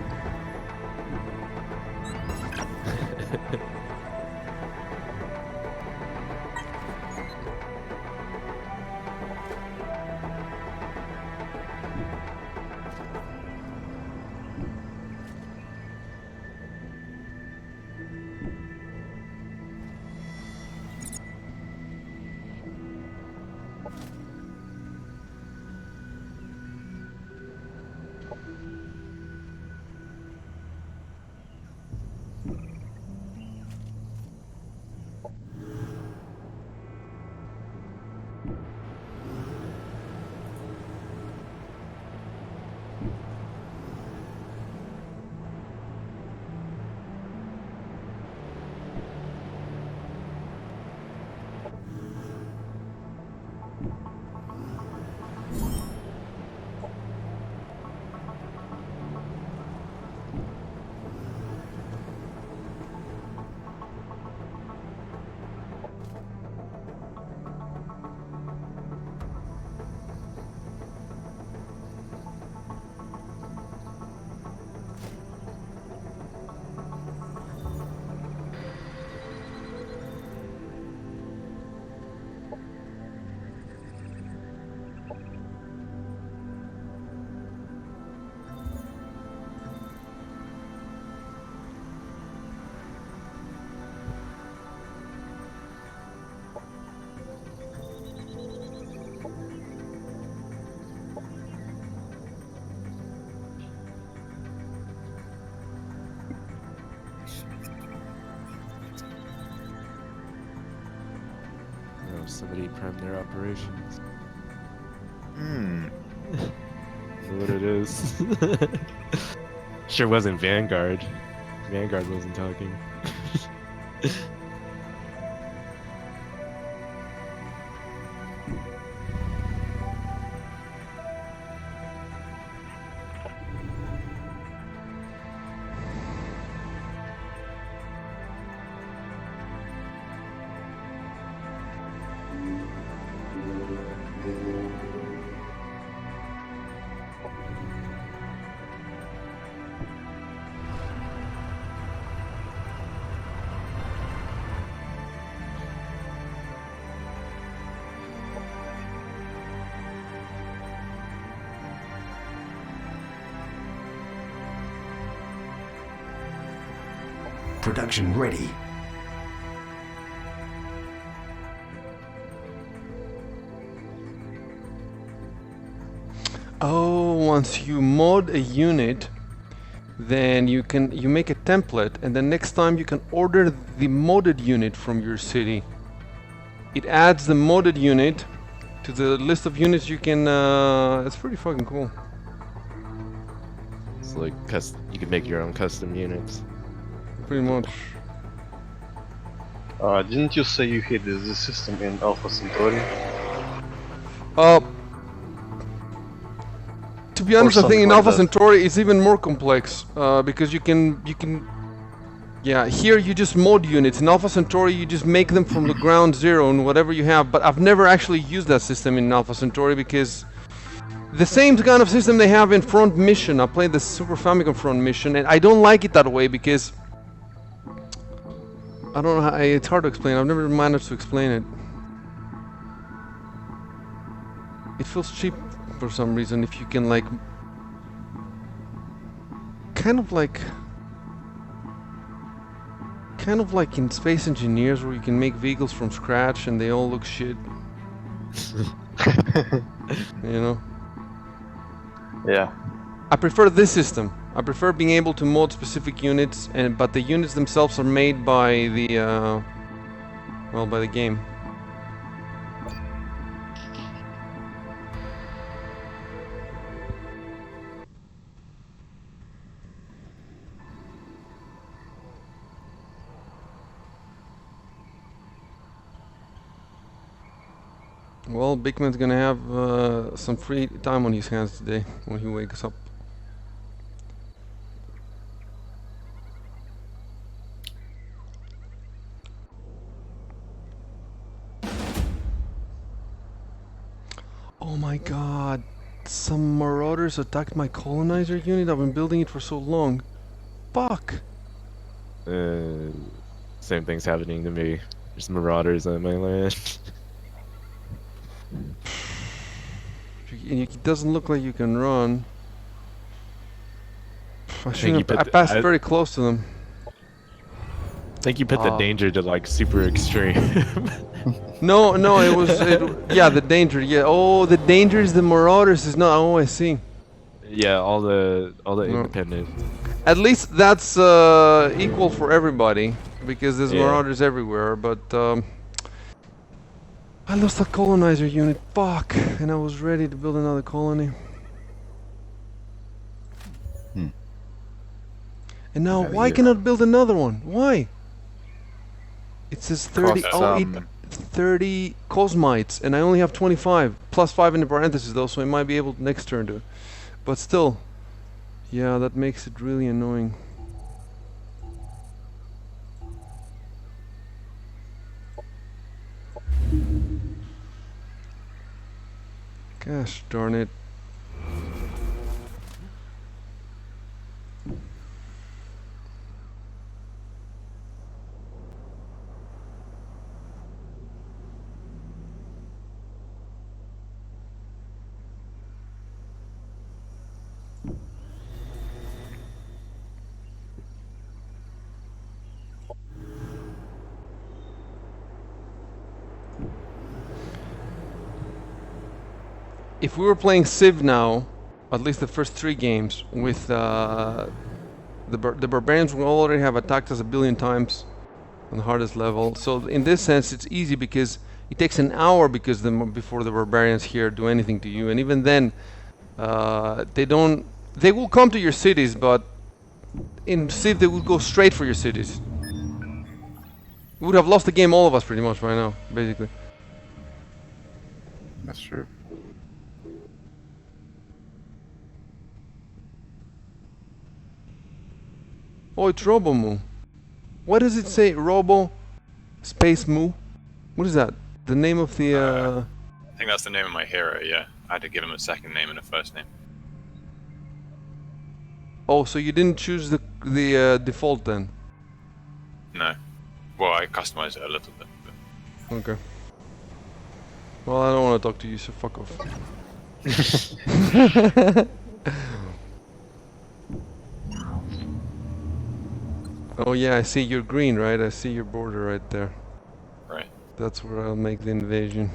Oh, somebody primed their operations. Hmm. That's what it is. Sure wasn't Vanguard. Vanguard wasn't talking. Production ready. Oh, once you mod a unit, then you make a template, and the next time you can order the modded unit from your city. It adds the modded unit to the list of units you can. It's pretty fucking cool. It's like you can make your own custom units. Pretty much. Didn't you say you hid this system in Alpha Centauri? To be honest, I think something in like Alpha that. Centauri it's even more complex because you can. Yeah, here you just mod units. In Alpha Centauri you just make them from the ground zero and whatever you have. But I've never actually used that system in Alpha Centauri because the same kind of system they have in Front Mission. I played the Super Famicom Front Mission and I don't like it that way because I don't know how, it's hard to explain. I've never managed to explain it. It feels cheap for some reason if you can like kind of like in Space Engineers where you can make vehicles from scratch and they all look shit. You know? Yeah. I prefer this system. I prefer being able to mod specific units, but the units themselves are made by the well, by the game. Well, Big Man's gonna have some free time on his hands today when he wakes up. Oh my god, some marauders attacked my colonizer unit. I've been building it for so long. Fuck! Same thing's happening to me. There's marauders on my land. It doesn't look like you can run. I passed very close to them. I think you put the danger to like super extreme. No, it was yeah, the danger. Yeah, oh, the danger is the marauders. Is not. Oh, I see. Yeah, all the independent. At least that's equal for everybody because there's marauders everywhere. But I lost a colonizer unit. Fuck, and I was ready to build another colony. And now, why cannot I build another one? Why? It says 30. Oh, 30 cosmites, and I only have 25 plus 5 in the parentheses though, so I might be able next turn to. But still, yeah, that makes it really annoying. Gosh darn it. If we were playing Civ now, at least the first 3 games, with the barbarians will already have attacked us a billion times on the hardest level. So in this sense, it's easy because it takes an hour before the barbarians here do anything to you, and even then, they will come to your cities, but in Civ they would go straight for your cities. We would have lost the game, all of us, pretty much by now, basically. That's true. Oh, it's RoboMoo. What does it say? Robo Space Moo? What is that? The name of the I think that's the name of my hero, yeah. I had to give him a second name and a first name. Oh, so you didn't choose the default then? No. Well, I customized it a little bit. But... Okay. Well, I don't want to talk to you, so fuck off. Oh yeah, I see you're green, right? I see your border right there. Right. That's where I'll make the invasion.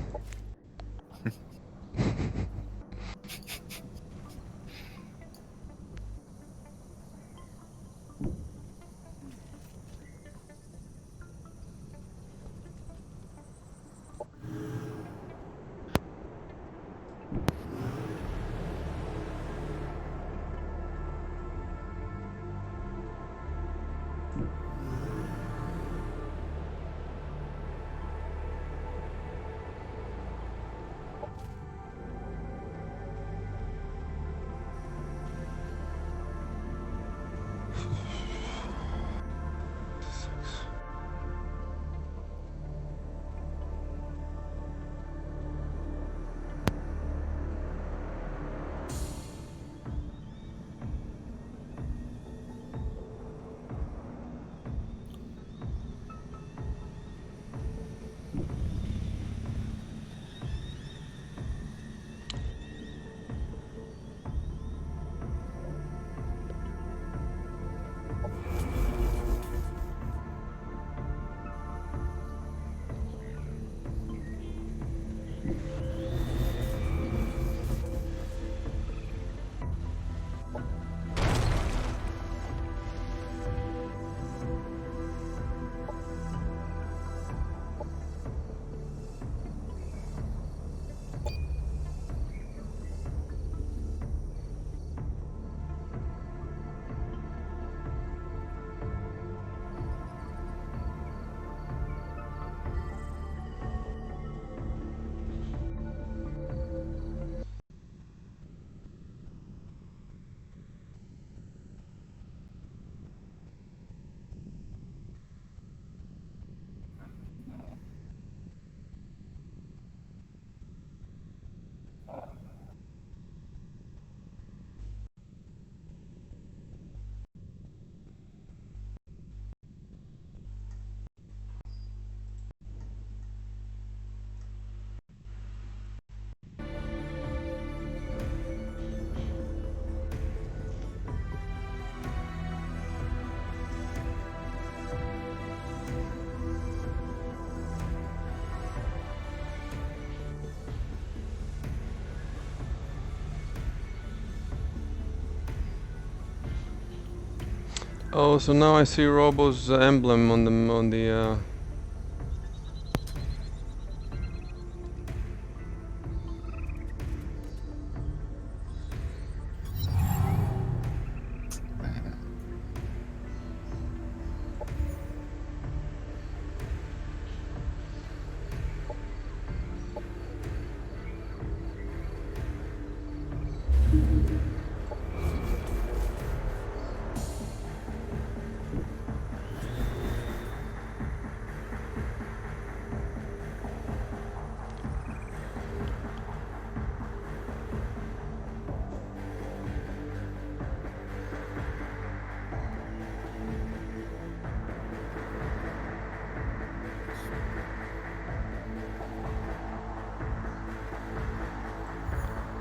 Oh, so now I see Robo's emblem on the.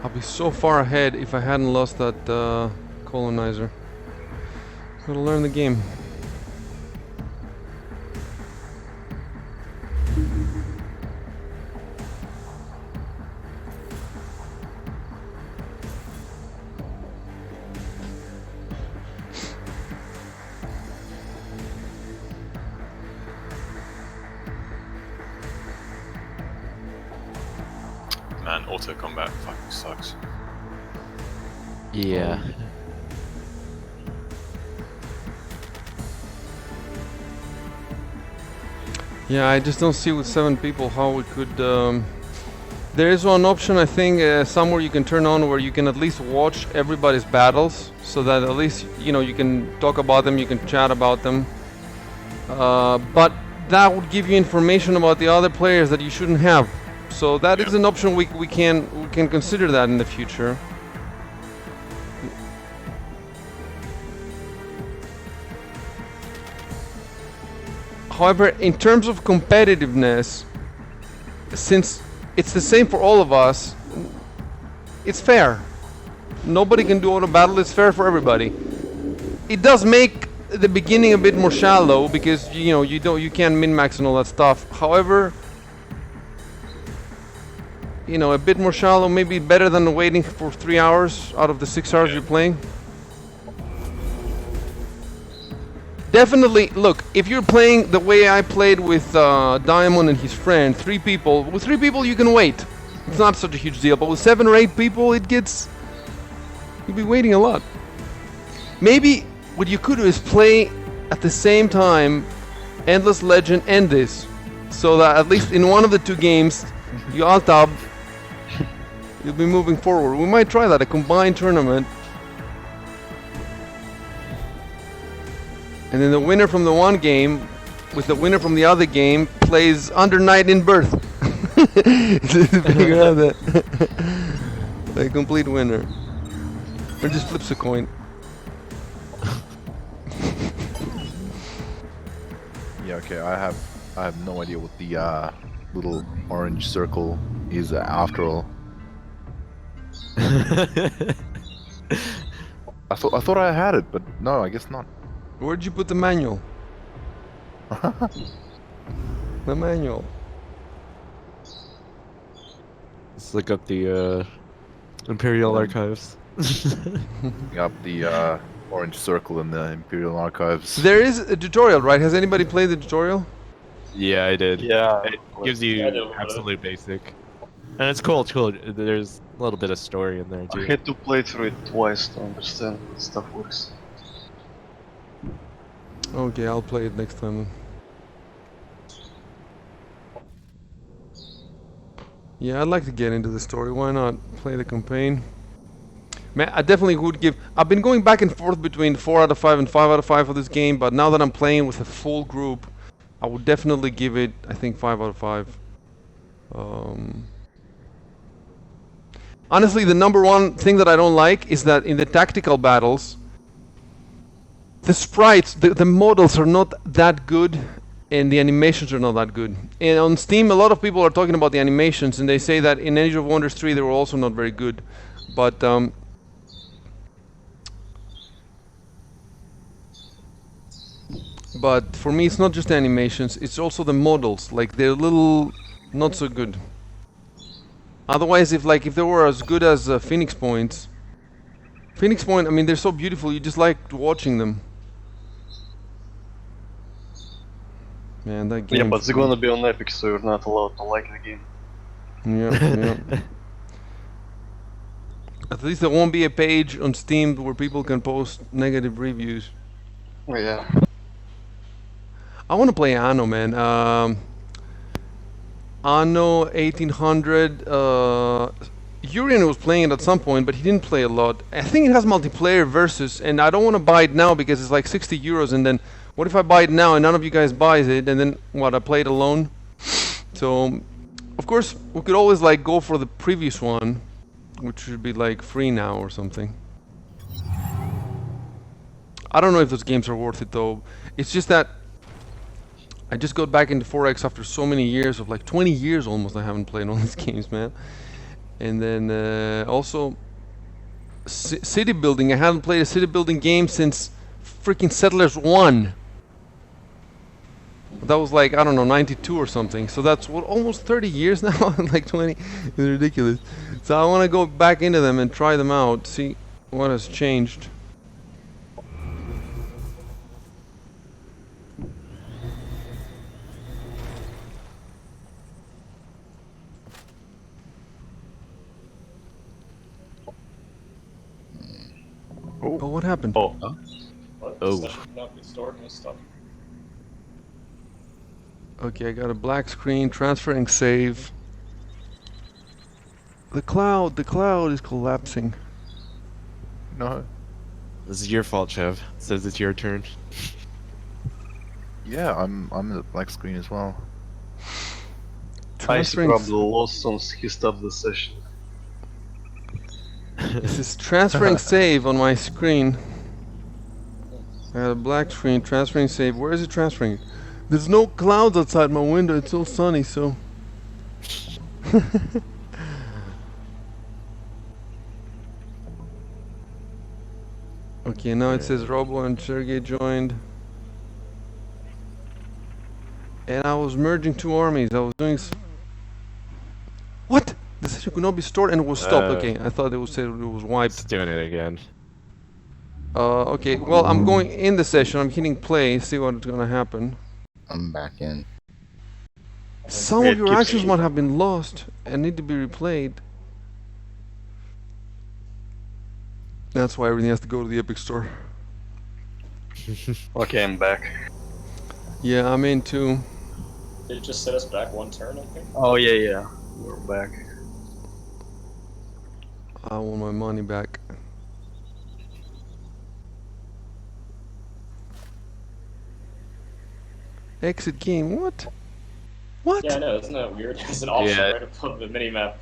I'll be so far ahead if I hadn't lost that colonizer. Gotta learn the game. Man, auto combat fucking sucks. Yeah. Yeah, I just don't see with 7 people how we could. There is one option I think somewhere you can turn on where you can at least watch everybody's battles, so that at least you can talk about them, you can chat about them. But that would give you information about the other players that you shouldn't have. So that is an option we can consider that in the future. However, in terms of competitiveness, since it's the same for all of us, it's fair. Nobody can do auto battle, it's fair for everybody. It does make the beginning a bit more shallow because you can't min-max and all that stuff. However, a bit more shallow, maybe better than waiting for 3 hours out of the 6 hours you're playing. Definitely, look, if you're playing the way I played with Diamond and his friend, 3 people, with 3 people you can wait. It's not such a huge deal, but with 7 or 8 people, you'll be waiting a lot. Maybe what you could do is play at the same time Endless Legend and this, so that at least in one of the 2 games, you alt-tab, you'll be moving forward. We might try that, a combined tournament. And then the winner from the one game with the winner from the other game plays Under Night in Birth. Figure out that. The complete winner. Or just flips a coin. Yeah, okay, I have no idea what the little orange circle is after all. I thought I had it, but no, I guess not. Where'd you put the manual? The manual. Let's look up the Imperial Archives. Up the orange circle in the Imperial Archives. There is a tutorial, right? Has anybody played the tutorial? Yeah, I did. Yeah. It gives you absolute basic. And it's cool, There's a little bit of story in there I too. had to play through it twice to understand how stuff works. Okay, I'll play it next time. Yeah, I'd like to get into the story. Why not play the campaign? Man, I definitely would give. I've been going back and forth between 4 out of 5 and 5 out of 5 for this game, but now that I'm playing with a full group, I would definitely give it, I think, 5 out of 5. Honestly, the number one thing that I don't like is that in the tactical battles, the sprites, the models are not that good, and the animations are not that good. And on Steam, a lot of people are talking about the animations, and they say that in Age of Wonders 3 they were also not very good. But for me, it's not just the animations; it's also the models. Like they're little, not so good. Otherwise, if they were as good as Phoenix Point, I mean, they're so beautiful. You just like watching them. Man, that game. Yeah, but it's gonna be on Epic, so you're not allowed to like the game. Yeah. At least there won't be a page on Steam where people can post negative reviews. Yeah. I want to play Anno, man. Anno 1800. Urian was playing it at some point, but he didn't play a lot. I think it has multiplayer versus, and I don't want to buy it now because it's like 60 euros. And then, what if I buy it now and none of you guys buys it? And then what? I play it alone. So, of course, we could always like go for the previous one, which should be like free now or something. I don't know if those games are worth it though. It's just that I just got back into 4X after so many years of like 20 years almost I haven't played all these games, man. And then also city building. I haven't played a city building game since freaking Settlers 1. That was like, I don't know, 92 or something. So that's what, almost 30 years now? Like 20. It's ridiculous. So I want to go back into them and try them out, see what has changed. Oh, what happened? Oh. What? Oh. Stuff should not be stored in this stuff. Okay, I got a black screen, transferring save. The cloud is collapsing. No. This is your fault, Chev. It says it's your turn. Yeah, I'm in the black screen as well. Icy Transferring probably lost since he stopped the session. This is transferring save on my screen. I got a black screen, transferring save. Where is it transferring? There's no clouds outside my window, it's all sunny, so... Okay, now it says Robo and Sergey joined. And I was merging two armies, I was doing... What? The session could not be stored and it was stopped. Okay, I thought it was said it was wiped. It's doing it again. Okay, well, I'm going in the session, I'm hitting play, see what's gonna happen. I'm back in. Some Yeah, of it your keeps actions you- might have been lost and need to be replayed. That's why everything has to go to the Epic Store. Okay, I'm back. Yeah, I'm in too. Did it just set us back one turn, I think? Oh yeah, we're back. I want my money back. Exit game, what? What? Yeah, I know, isn't that weird? There's an option Yeah. right above the mini-map.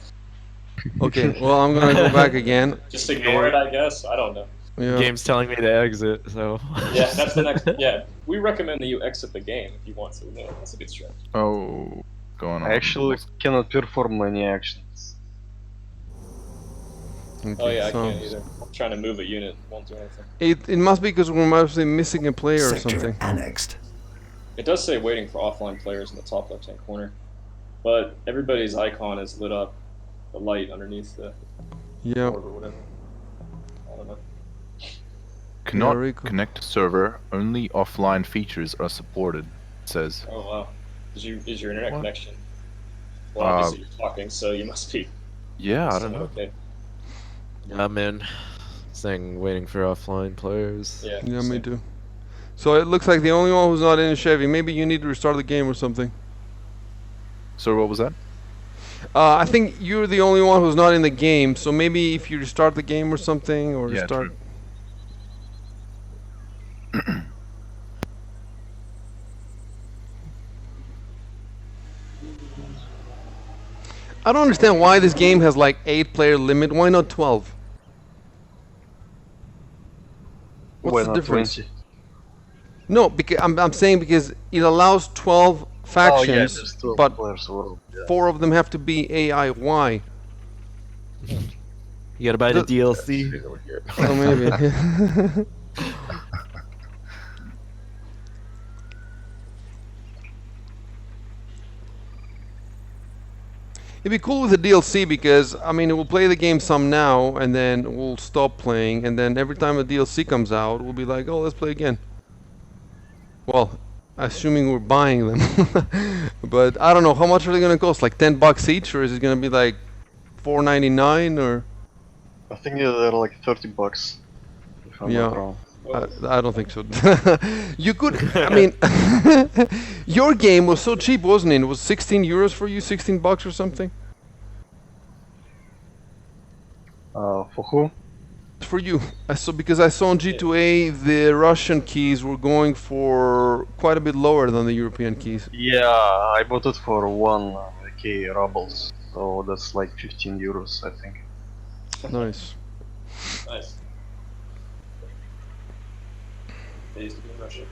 Okay, well, I'm gonna go back again. Just ignore it, I guess? I don't know. Yeah. Game's telling me to exit, so. Yeah, that's the next... Yeah, we recommend that you exit the game if you want to. Yeah, that's a good strategy. Oh, going on. I actually cannot perform any actions. Okay, Oh yeah, I so can't either. I'm trying to move a unit, won't do anything. it must be because we're mostly missing a player or Sector something. annexed. It does say waiting for offline players in the top left-hand corner, but everybody's icon is lit up, the light underneath the Yeah. orb or whatever. I don't know. Cannot Rico. connect to server. Only offline features are supported. It says. Oh wow. Is your internet What? connection? Well, obviously you're talking, so you must be. Yeah, I don't know. Okay. I'm in. Saying waiting for offline players. Yeah. Yeah, me same. too. So it looks like the only one who's not in is Chevy. Maybe you need to restart the game or something. So what was that? I think you're the only one who's not in the game, so maybe if you restart the game or something, or Yeah, restart... I don't understand why this game has like 8-player limit. Why not 12? What's Why the not difference? 20? No, because I'm saying because it allows 12 Oh yeah, factions, there's 12 but players world. Yeah. 4 of them have to be AI. Why? You gotta buy the The- DLC. Oh, maybe. It'd be cool with the DLC because, I mean, we'll play the game some now and then we'll stop playing, and then every time a DLC comes out, we'll be like, oh, let's play again. Well, assuming we're buying them. But I don't know, how much are they gonna cost? Like $10 each, or is it gonna be like $4.99 or? I think they're like $30, if I'm Yeah. not wrong. I don't think so. You could, I mean, your game was so cheap, wasn't it? It was 16 euros for you, $16 or something? For who? For you. I saw, because I saw on G2A the Russian keys were going for quite a bit lower than the European keys. Yeah, I bought it for 1k rubles, so that's like 15 euros, I think. Nice. Nice. They used to be in Russia.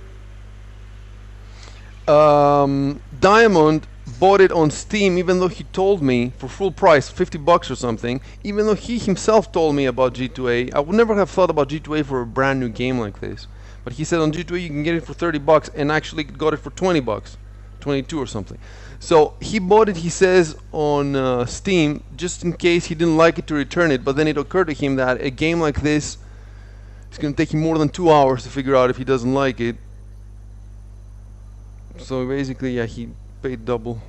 Diamond bought it on Steam, even though he told me for full price, $50 or something. Even though he himself told me about G2A, I would never have thought about G2A for a brand new game like this. But he said on G2A you can get it for $30, and actually got it for $20, 22 or something. So he bought it, he says, on Steam, just in case he didn't like it to return it. But then it occurred to him that a game like this, it's going to take him more than 2 hours to figure out if he doesn't like it. So basically, yeah, he paid double.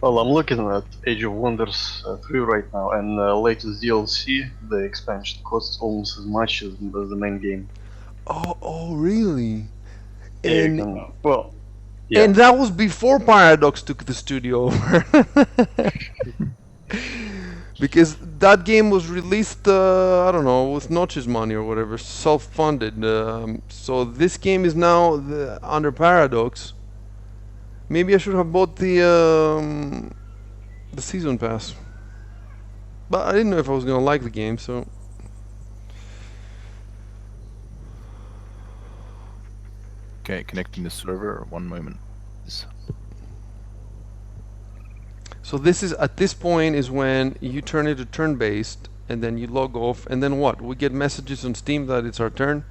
Well, I'm looking at Age of Wonders 3 right now, and latest DLC, the expansion, costs almost as much as the main game. Oh, really? Yeah, you And can, well, yeah. and that was before Paradox took the studio over. Because that game was released, I don't know, with Notch's money or whatever, self-funded. So this game is now under Paradox. Maybe I should have bought the season pass. But I didn't know if I was gonna like the game, so. Okay, connecting the server. 1 moment. So this is, at this point is when you turn it to turn-based, and then you log off, and then what? We get messages on Steam that it's our turn.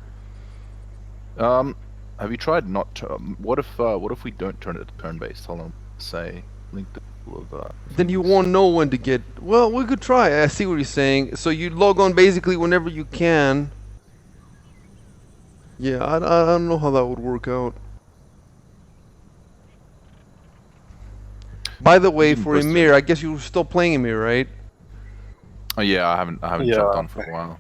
Have you tried not to? What if we don't turn it to turn-based? Hold on. Say link the of. Then you won't know when to get. Well, we could try. I see what you're saying. So you log on basically whenever you can. Yeah, I don't know how that would work out. By the way, for Impressive. Emir, I guess you're still playing Emir, right? Oh yeah, I haven't Yeah. jumped on for a while.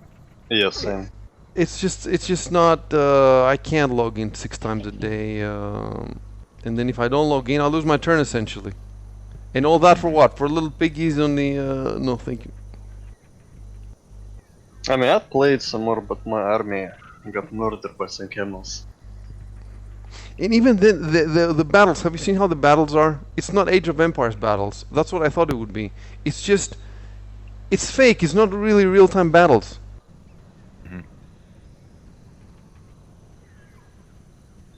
Yeah, same. It's just not. I can't log in 6 times a day, and then if I don't log in, I'll lose my turn essentially. And all that for what? For little piggies on the. No, thank you. I mean, I played some more, but my army got murdered by some camels. And even then, the battles. Have you seen how the battles are? It's not Age of Empires battles. That's what I thought it would be. It's just, it's fake. It's not really real-time battles.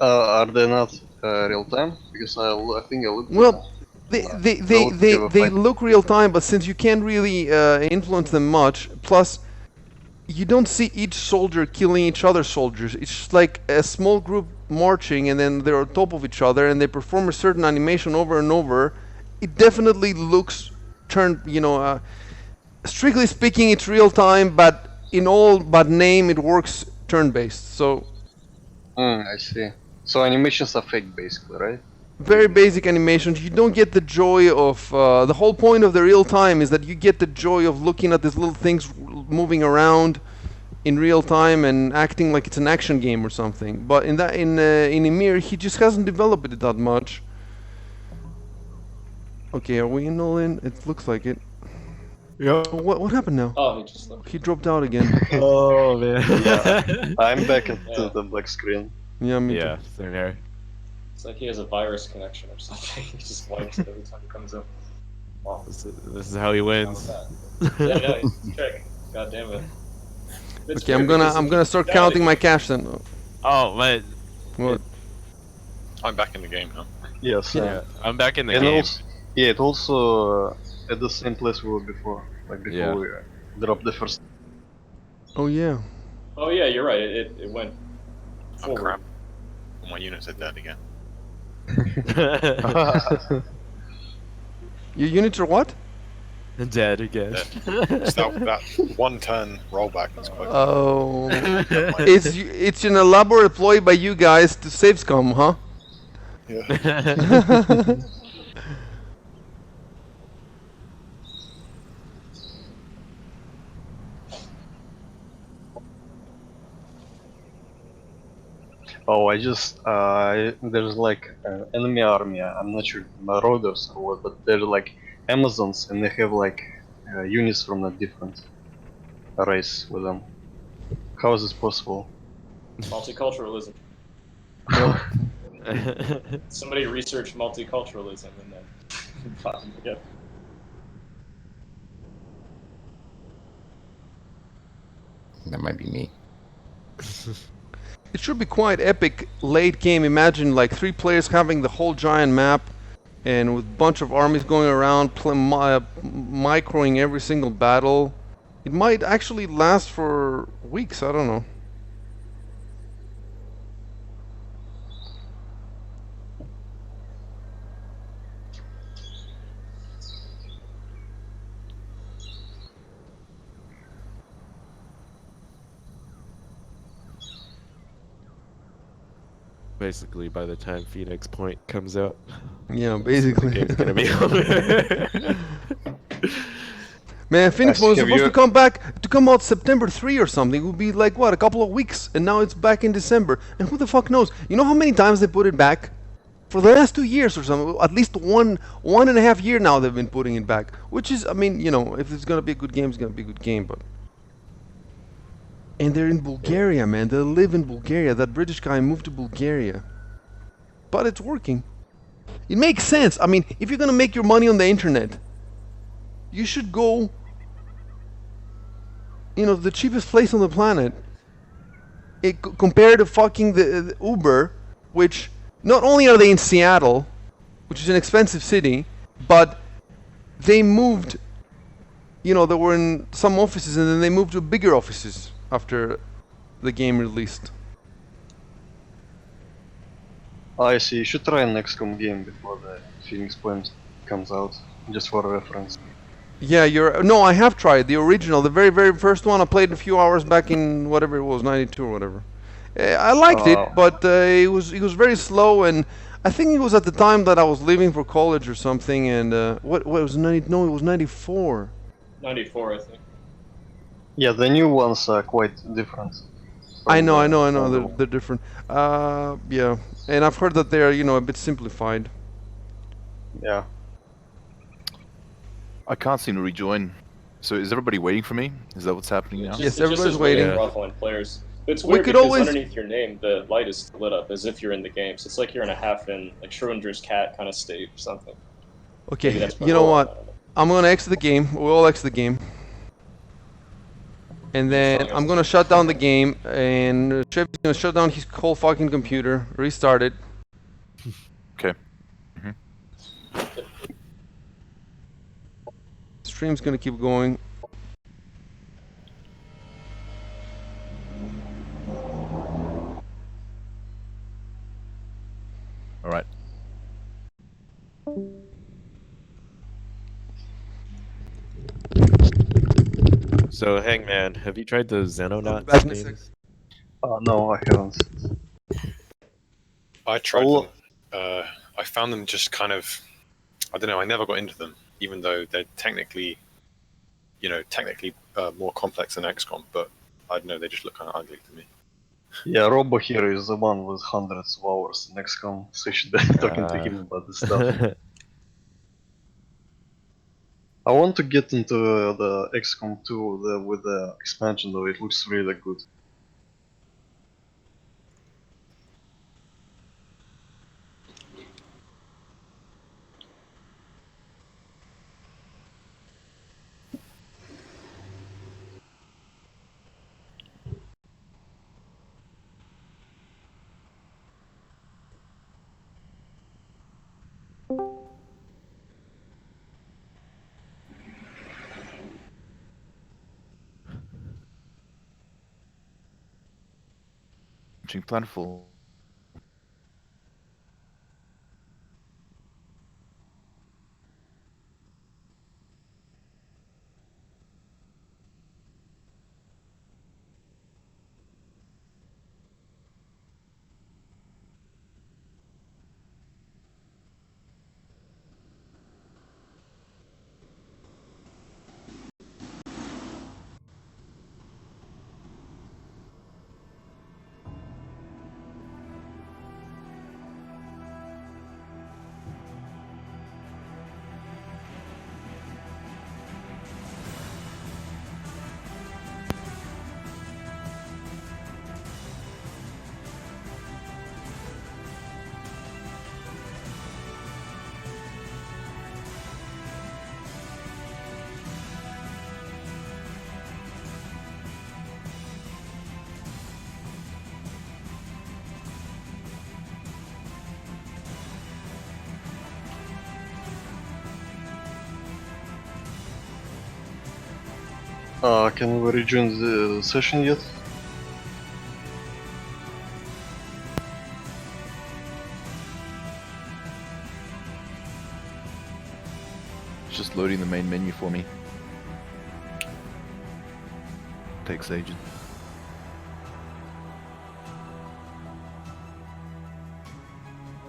Are they not real time? Because I think I looked. Well, they look real time, but since you can't really influence them much, plus you don't see each soldier killing each other's soldiers. It's just like a small group marching, and then they're on top of each other, and they perform a certain animation over and over. It definitely looks strictly speaking, it's real time, but in all but name, it works turn-based. So. I see. So animations are fake, basically, right? Very basic animations. You don't get the joy of the whole point of the real time is that you get the joy of looking at these little things moving around in real time and acting like it's an action game or something. But in Emir, he just hasn't developed it that much. Okay, are we in all in? It looks like it. Yeah. Oh, what happened now? Oh, he just left. He dropped out again. Oh man. Yeah. I'm back into the black screen. Yeah, me Yeah, too. same here. It's like he has a virus connection or something. He just wipes it every time he comes up. Wow. This is how he wins. Yeah, he's checking. God damn it. It's Okay, I'm weird because gonna start now counting they- my cash then. Oh man. What? I'm back in the game now. Yes. Yeah, I'm back in the And game. also, yeah, it also at the same place we were before, like before Yeah. we dropped the first. Oh yeah. Oh yeah, you're right. It went Oh forward. crap. All my units are dead again. Your units are what? Dead again. Just that one turn rollback is quite. Oh, Never mind. it's an elaborate ploy by you guys to save scum, huh? Yeah. Oh, I just there's like enemy army. I'm not sure marauders or what, but they're like Amazons, and they have like units from a different race with them. How is this possible? Multiculturalism. Yep. Somebody researched multiculturalism and then brought them together. That might be me. It should be quite epic late game. Imagine like 3 players having the whole giant map and with a bunch of armies going around microing every single battle. It might actually last for weeks, I don't know. Basically, by the time Phoenix Point comes out, Yeah, the basically. game's gonna be over. Man, Phoenix Guys, was have supposed you- to come out September 3 or something. It would be like what, a couple of weeks, and now it's back in December. And who the fuck knows? You know how many times they put it back? For the last 2 years or something, at least one and a half year now they've been putting it back. Which is, I mean, you know, if it's gonna be a good game, it's gonna be a good game, but. And they're in Bulgaria, man. They live in Bulgaria. That British guy moved to Bulgaria. But it's working. It makes sense. I mean, if you're gonna make your money on the internet, you should go, you know, the cheapest place on the planet. Compared to fucking the Uber, which not only are they in Seattle, which is an expensive city, but they moved, you know, they were in some offices and then they moved to bigger offices after the game released. I see. You should try an XCOM game before the Phoenix Point comes out, just for reference. Yeah, no, I have tried the original, the very, very first one. I played a few hours back in whatever it was, 92 or whatever. I liked it, but it was very slow, and I think it was at the time that I was leaving for college or something. And what was 90? No, it was 94. 94, I think. Yeah, the new ones are quite different. I know, from the older they're, one. they're different. Yeah, and I've heard that they're, you know, a bit simplified. Yeah. I can't seem to rejoin. So is everybody waiting for me? Is that what's happening now? Yes, It just everybody's says waiting waiting. for offline players. It's We weird could because always- underneath your name, the light is lit up as if you're in the game. So it's like you're in a half-in, like Schrodinger's cat kind of state or something. Maybe Okay, that's you know probably- what? I'm gonna exit the game. We'll all exit the game. And then I'm gonna shut down the game, and Chevy's gonna shut down his whole fucking computer, restart it. Okay. Stream's gonna keep going. All right. So, Hangman, have you tried the Xenonauts back in a games? No, I haven't. I tried Oh. them. I found them just kind of. I don't know. I never got into them, even though they're technically, more complex than XCOM. But I don't know. They just look kind of ugly to me. Yeah, Robo here is the one with hundreds of hours in XCOM, so you should be talking to him about this stuff. I want to get into the XCOM 2 with the expansion, though. It looks really good. Watching Planetfall. Can we rejoin the session yet? It's just loading the main menu for me. Takes ages.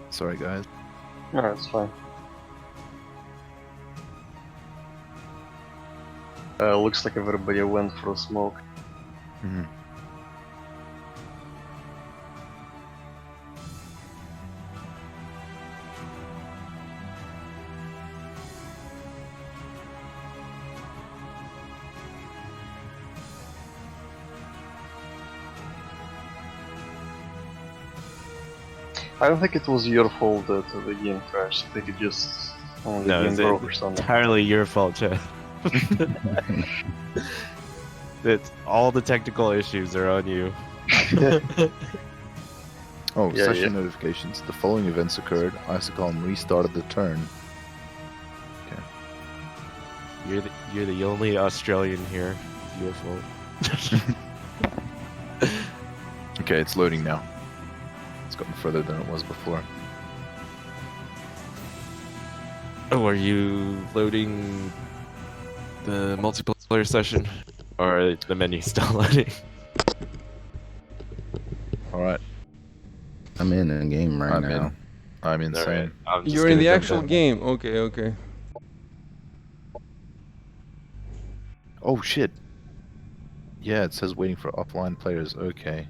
Sorry, guys. No, it's fine. Looks like everybody went for a smoke. Mhm. I don't think it was your fault that the game crashed. I think it just the No, game it's broke or something. entirely your fault, Chad. It's all the technical issues are on you. Oh, Yeah, session notifications. The following events occurred. icycalm restarted the turn. You're the only Australian here. It's your fault. Okay, it's loading now. It's gotten further than it was before. Oh, are you loading the multiplayer session? Or the menu still loading? Alright, I'm in a game right I'm now. in. I'm insane. Alright, I'm just You're in gonna the jump actual in. game. Okay, okay. Oh shit! Yeah, it says waiting for offline players. Okay.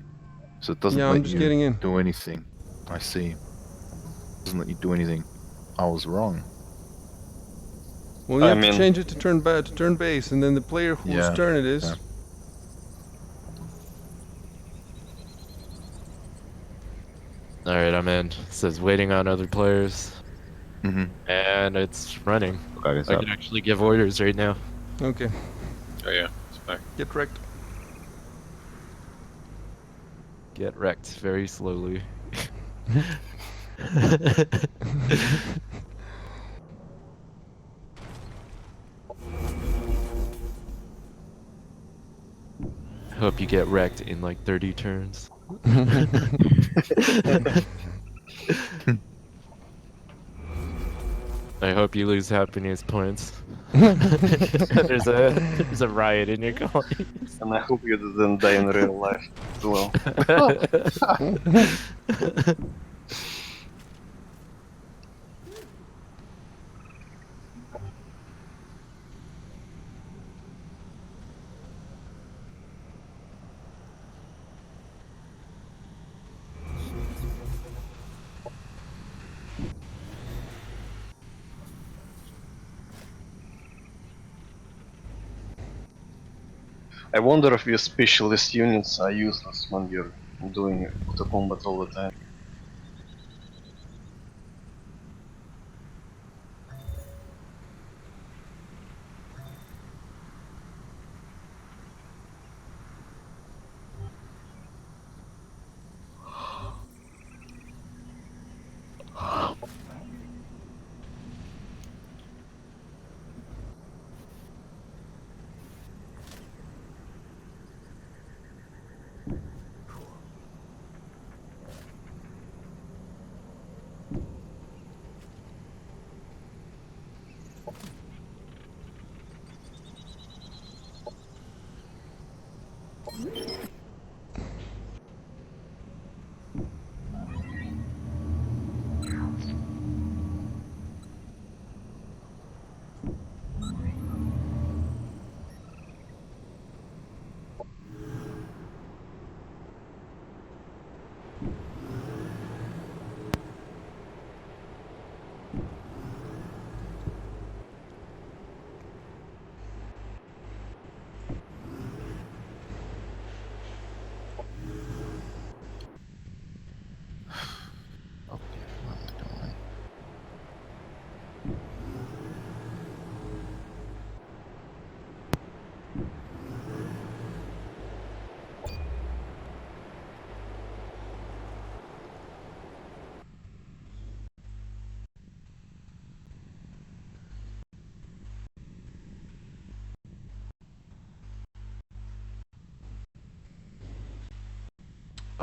So it doesn't Yeah, let I'm just you getting in. do anything. I see. Doesn't let you do anything. I was wrong. Well, you have to mean- change it to turn base, and then the player whose Yeah, turn it is. yeah. Alright, I'm in. It says waiting on other players. Mm-hmm. And it's running. I guess I can actually give orders right now. Okay, Oh yeah, it's back. get wrecked. Get wrecked very slowly. Hope you get wrecked in like 30 turns. I hope you lose happiness points. there's a riot in your colony. And I hope you didn't die in real life as well. I wonder if your specialist units are useless when you're doing auto combat all the time.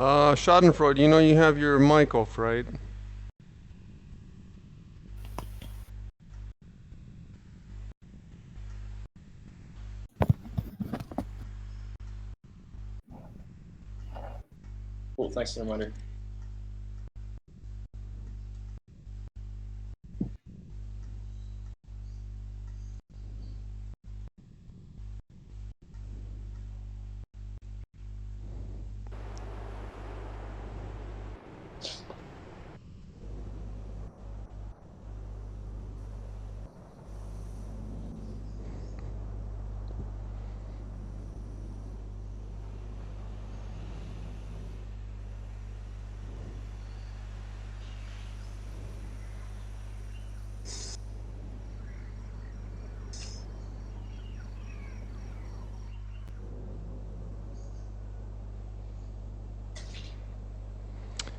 Schadenfreude, you know you have your mic off, right? Cool, thanks for the reminder.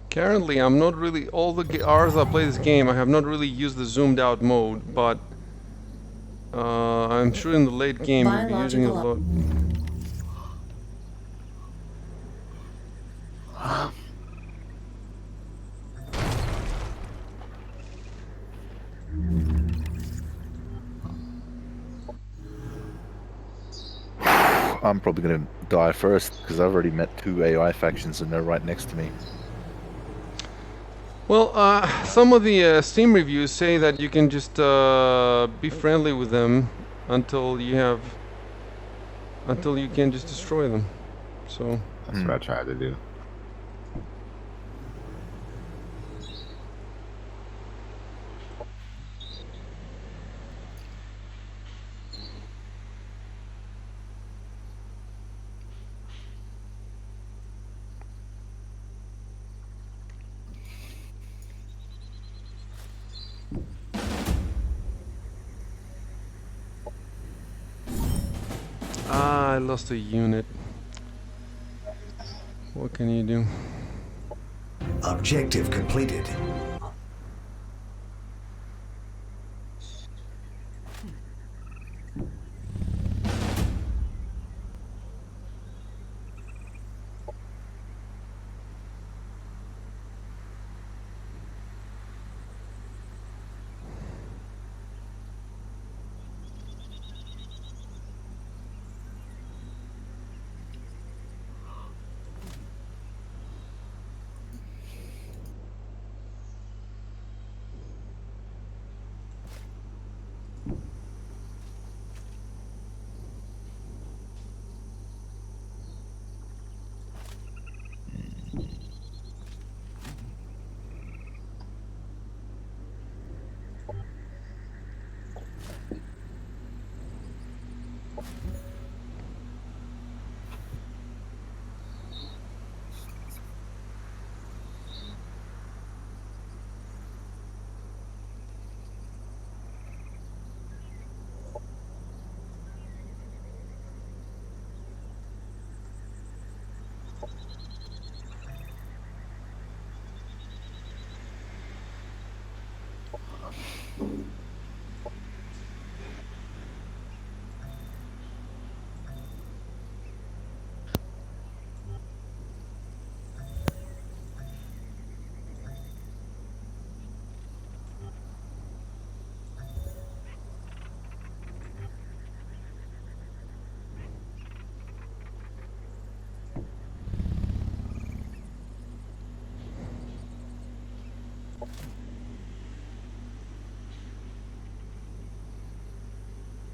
Currently, I'm not really, all the hours I play this game, I have not really used the zoomed out mode, but I'm sure in the late game you'll be using it a lot. I'm probably going to die first because I've already met 2 AI factions and they're right next to me. Well, some of the Steam reviews say that you can just be friendly with them until you can just destroy them. So That's what I tried to do. I lost a unit. What can you do? Objective completed.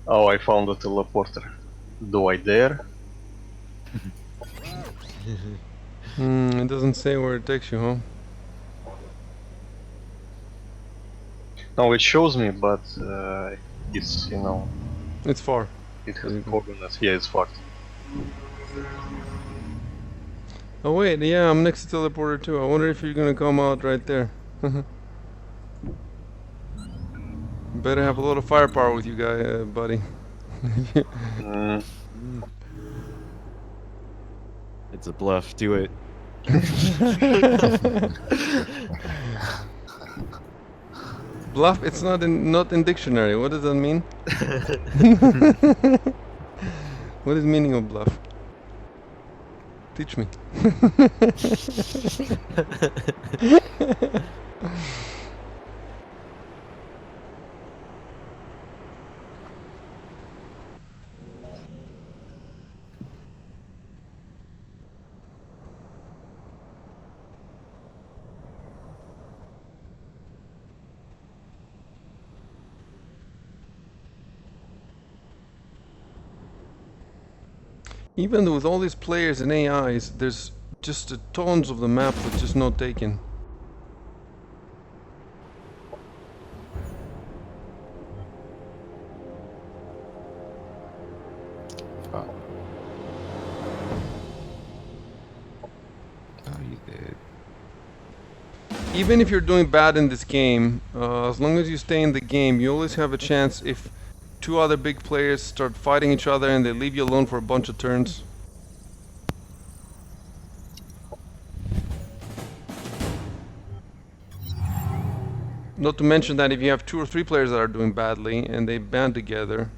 Oh, I found a teleporter. Do I dare? It doesn't say where it takes you, huh? No, it shows me, but it's, you know, It's far. it has coordinates. Yeah, it's fucked. Oh wait, yeah, I'm next to teleporter too. I wonder if you're gonna come out right there. Better have a lot of firepower with you, guy, buddy. It's a bluff. Do it. Bluff? It's not in dictionary. What does that mean? What is meaning of bluff? Teach me. Even with all these players and AIs, there's just tons of the map that's just not taken. Oh, you did. Even if you're doing bad in this game, as long as you stay in the game, you always have a chance if two other big players start fighting each other and they leave you alone for a bunch of turns. Not to mention that if you have 2 or 3 players that are doing badly and they band together.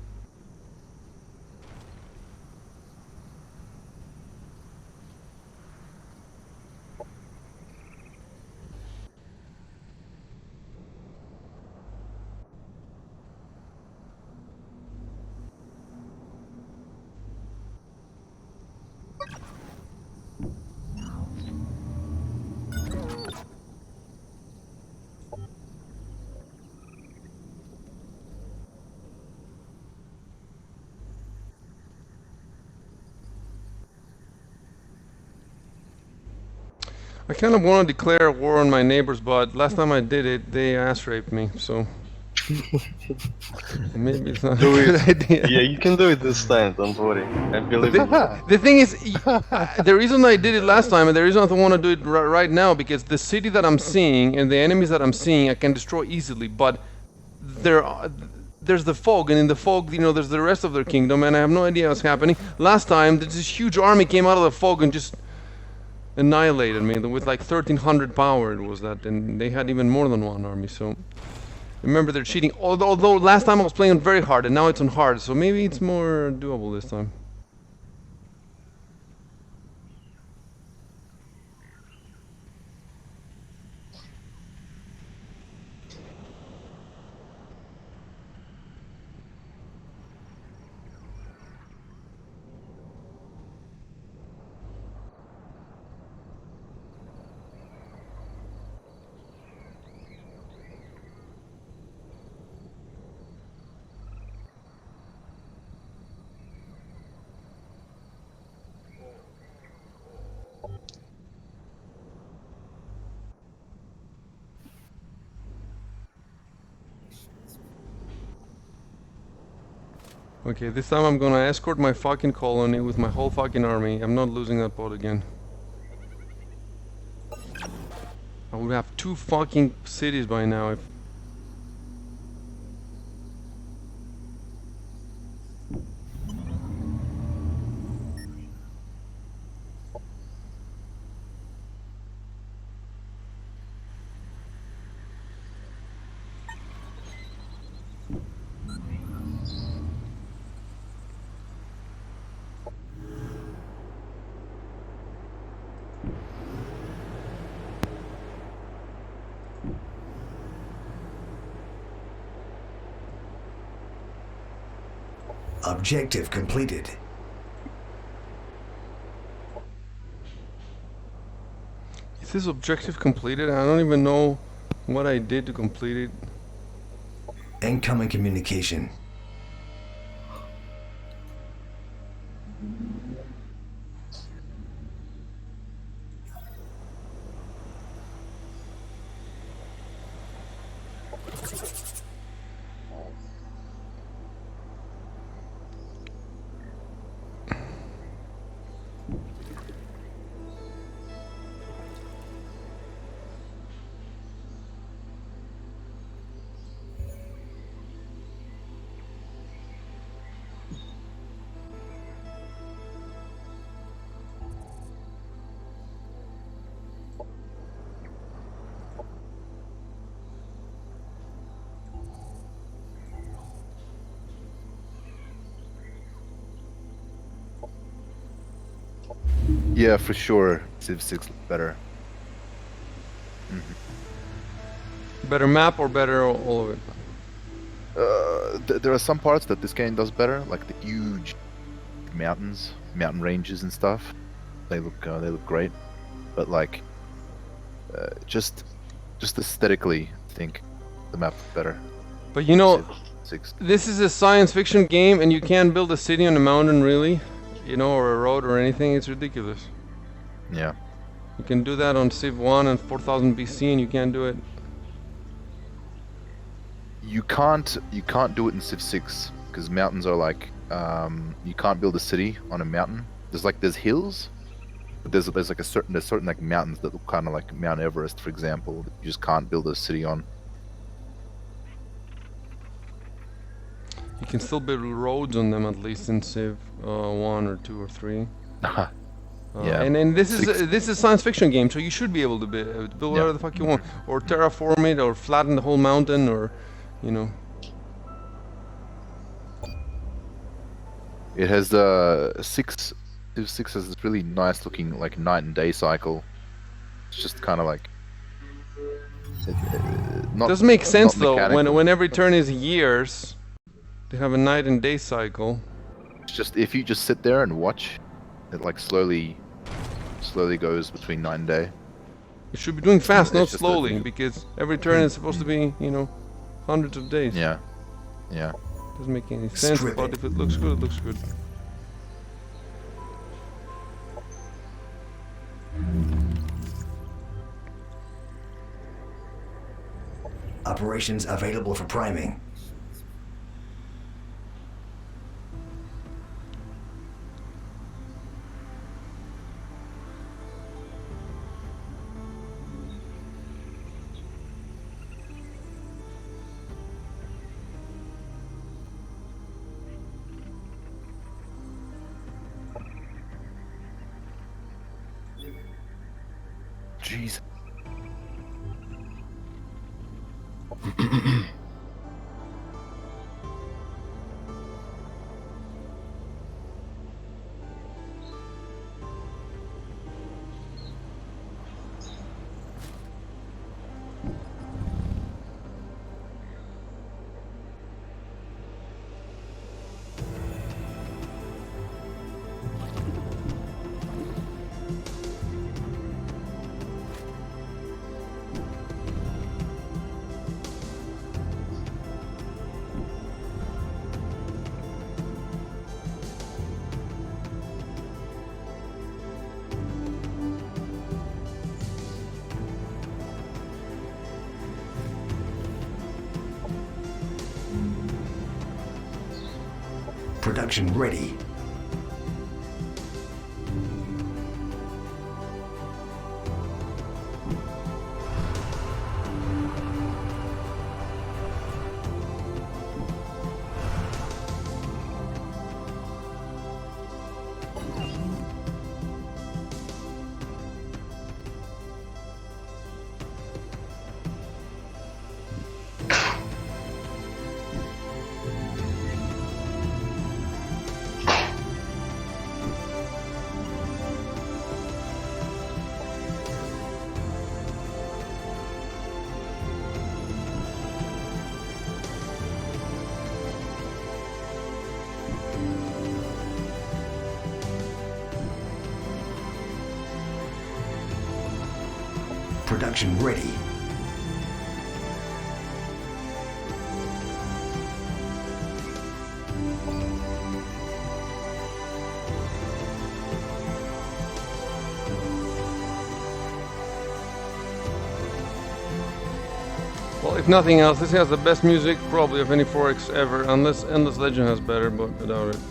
I kind of want to declare war on my neighbors, but last time I did it, they ass raped me, so maybe it's not a Do good it. idea. Yeah, you can do it this time. Don't worry. I believe in you. The thing is, the reason I did it last time and the reason I want to do it right now, because the city that I'm seeing and the enemies that I'm seeing, I can destroy easily, but there's the fog, and in the fog, you know, there's the rest of their kingdom, and I have no idea what's happening. Last time, this huge army came out of the fog and just annihilated me with like 1,300 power. It was that, and they had even more than one army. So remember, they're cheating. Although last time I was playing on very hard, and now it's on hard. So maybe it's more doable this time. Okay, this time I'm gonna escort my fucking colony with my whole fucking army. I'm not losing that boat again. I would have 2 fucking cities by now if... Objective completed. Is this objective completed? I don't even know what I did to complete it. Incoming communication. Yeah, for sure. Civ 6 looks better. Better map or better all of it? There are some parts that this game does better, like the huge mountains, mountain ranges and stuff. They look great, but like just aesthetically, I think the map looks better. But you know, Civ 6. this is a science fiction game, and you can't build a city on a mountain, really. You know, or a road or anything. It's ridiculous. Yeah. You can do that on Civ 1 and 4000 BC, and you can't do it. You can't do it in Civ 6 because mountains are like you can't build a city on a mountain. There's hills, but there's certain like mountains that look kind of like Mount Everest, for example, that you just can't build a city on. You can still build roads on them, at least in Civ 1 or 2 or 3. Yeah. And this is Six. this is a science fiction game, so you should be able to build whatever the fuck you want, or terraform it, or flatten the whole mountain, or, you know. It has Civ 6 has this really nice looking like night and day cycle. It's just kind of like not. Does make sense not though mechanical. when every turn is years. They have a night and day cycle. It's just if you just sit there and watch, it like slowly goes between night and day. You should be doing fast, It's not just a- slowly, because every turn is supposed to be, you know, hundreds of days. Yeah. Doesn't make any sense, Strip but it. if it looks good, it looks good. Operations available for priming. Jeez. Production ready. Production ready. Well, if nothing else, this has the best music probably of any 4X ever, unless Endless Legend has better, but I doubt it.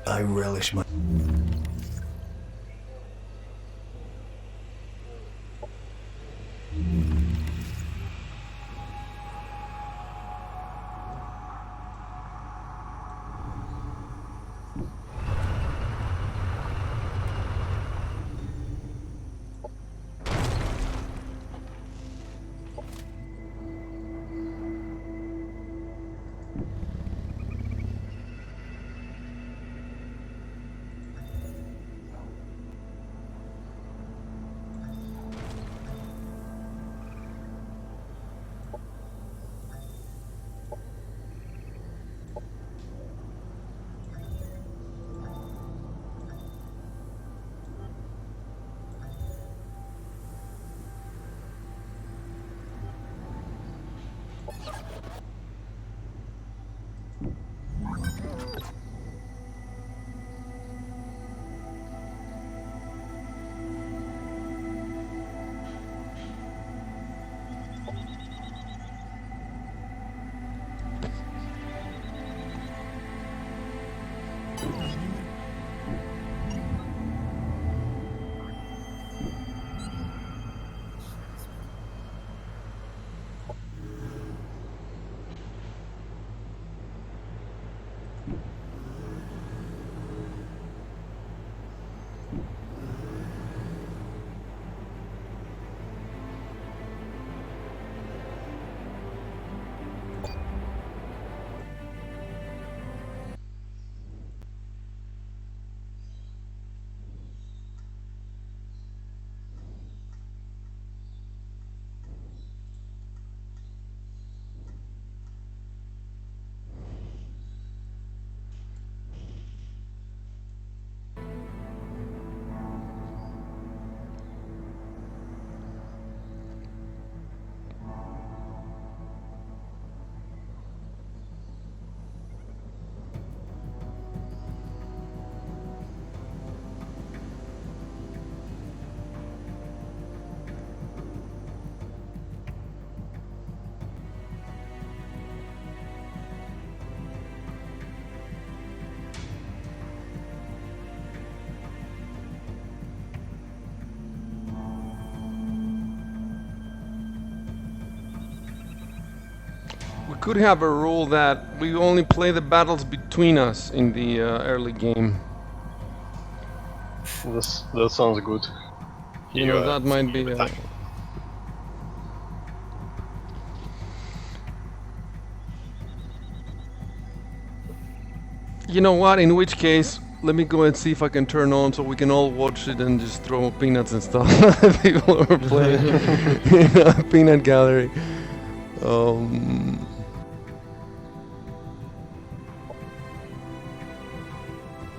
I relish my... We could have a rule that we only play the battles between us in the early game. That sounds good. You know, that might be... You know what, in which case, let me go and see if I can turn on so we can all watch it and just throw peanuts and stuff. People are playing in a peanut gallery.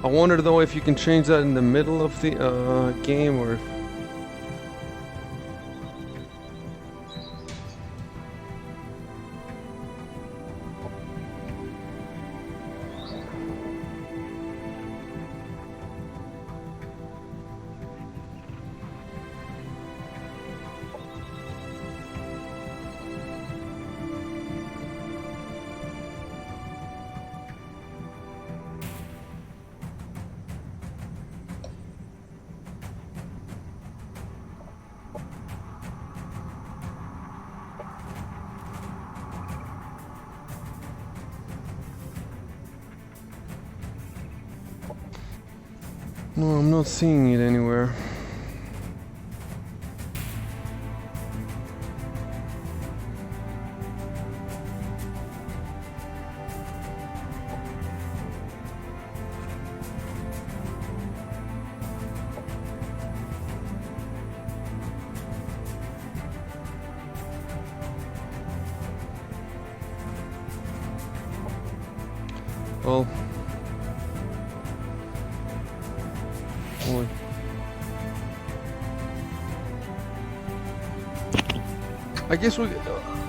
I wonder though if you can change that in the middle of the game or if... No, I'm not seeing it anywhere. Well, boy. I guess we...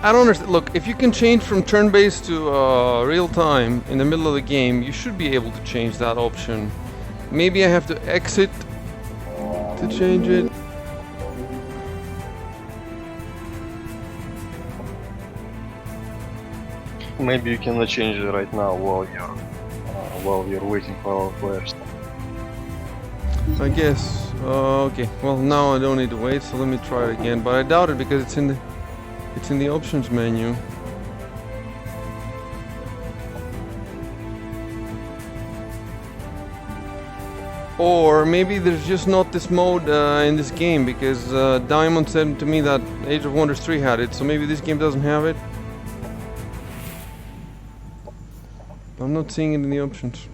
I don't understand. Look, if you can change from turn-based to real-time in the middle of the game, you should be able to change that option. Maybe I have to exit to change it. Maybe you cannot change it right now while while you're waiting for our players. I guess. Okay. Well, now I don't need to wait, so let me try it again. But I doubt it because it's in the options menu. Or maybe there's just not this mode in this game, because Diamond said to me that Age of Wonders 3 had it, so maybe this game doesn't have it. I'm not seeing it in the options.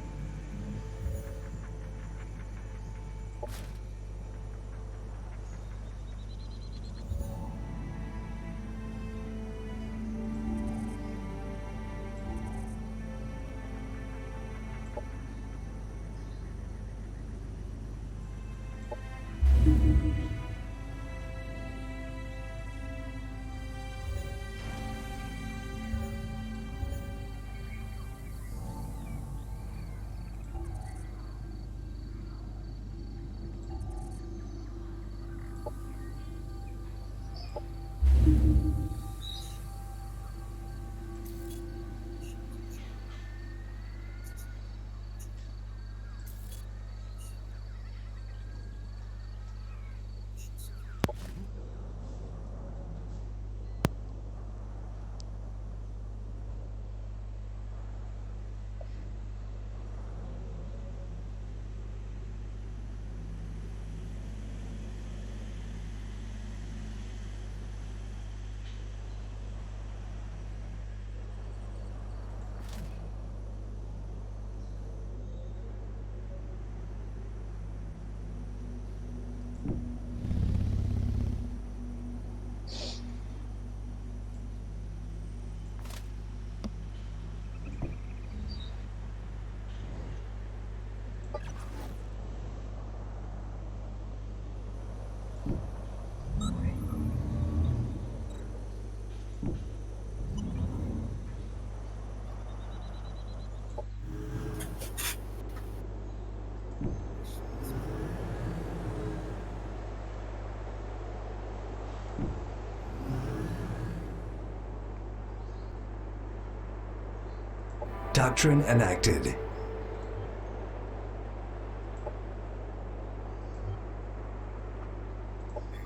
Doctrine enacted.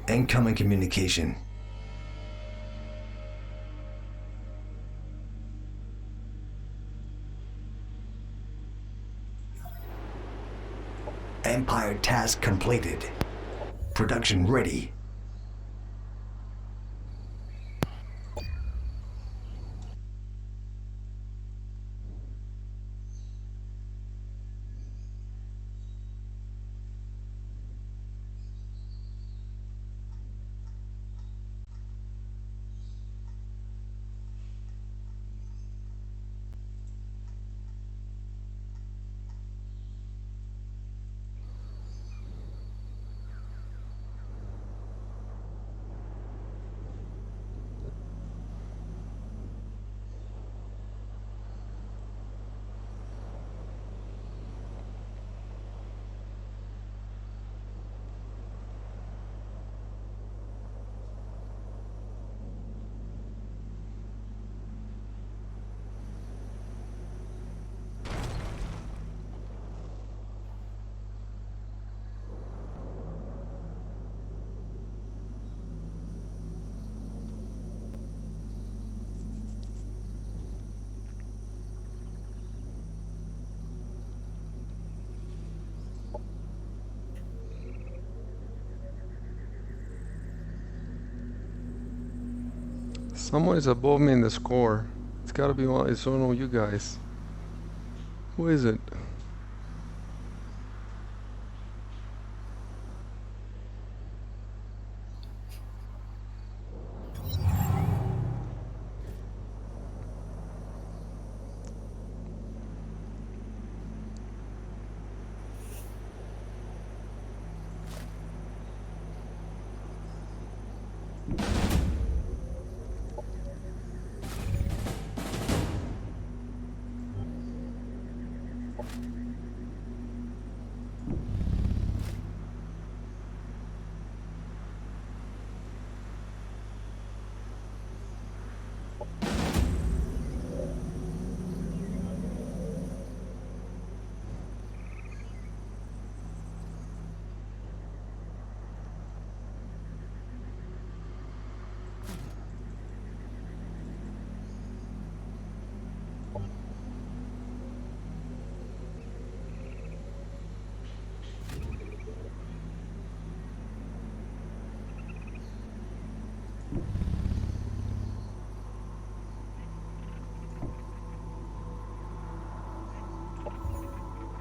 Incoming communication. Empire task completed. Production ready. Someone is above me in the score. It's gotta be one. It's one of you guys. Who is it?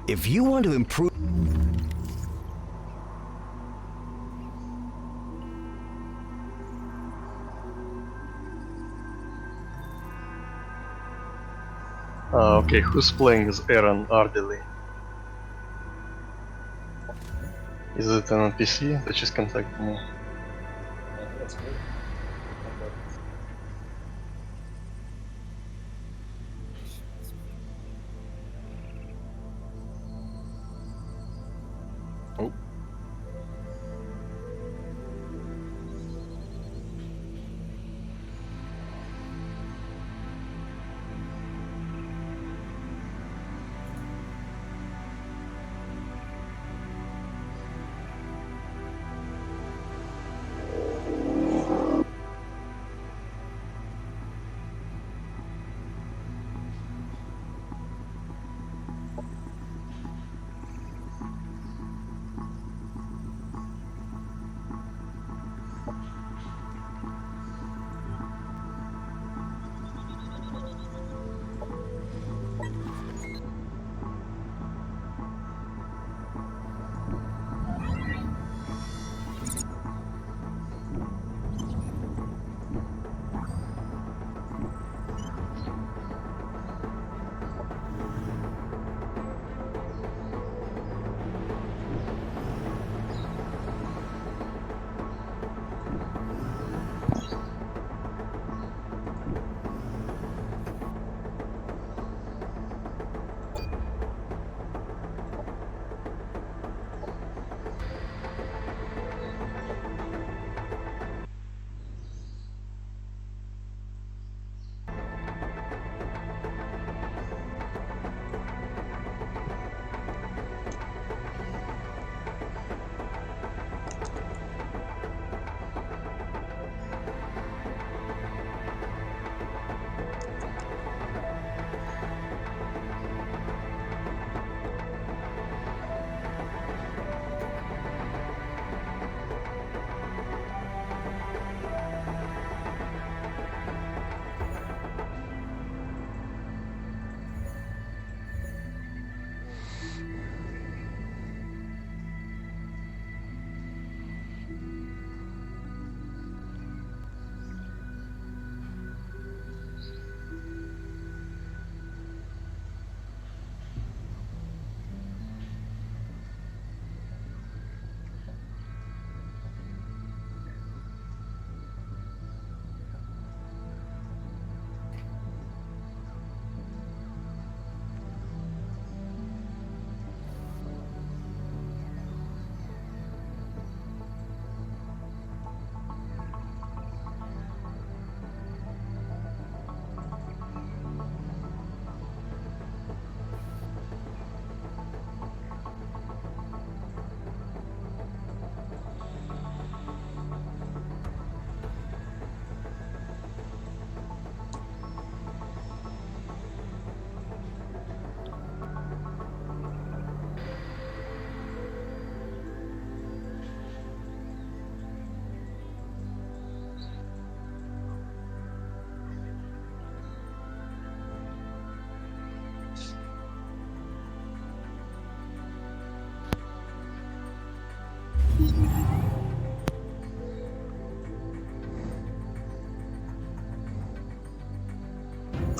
If you want to improve... Okay, who's playing as Aaron Ardely? Is it an NPC that just contacted me? I think that's good. Oh.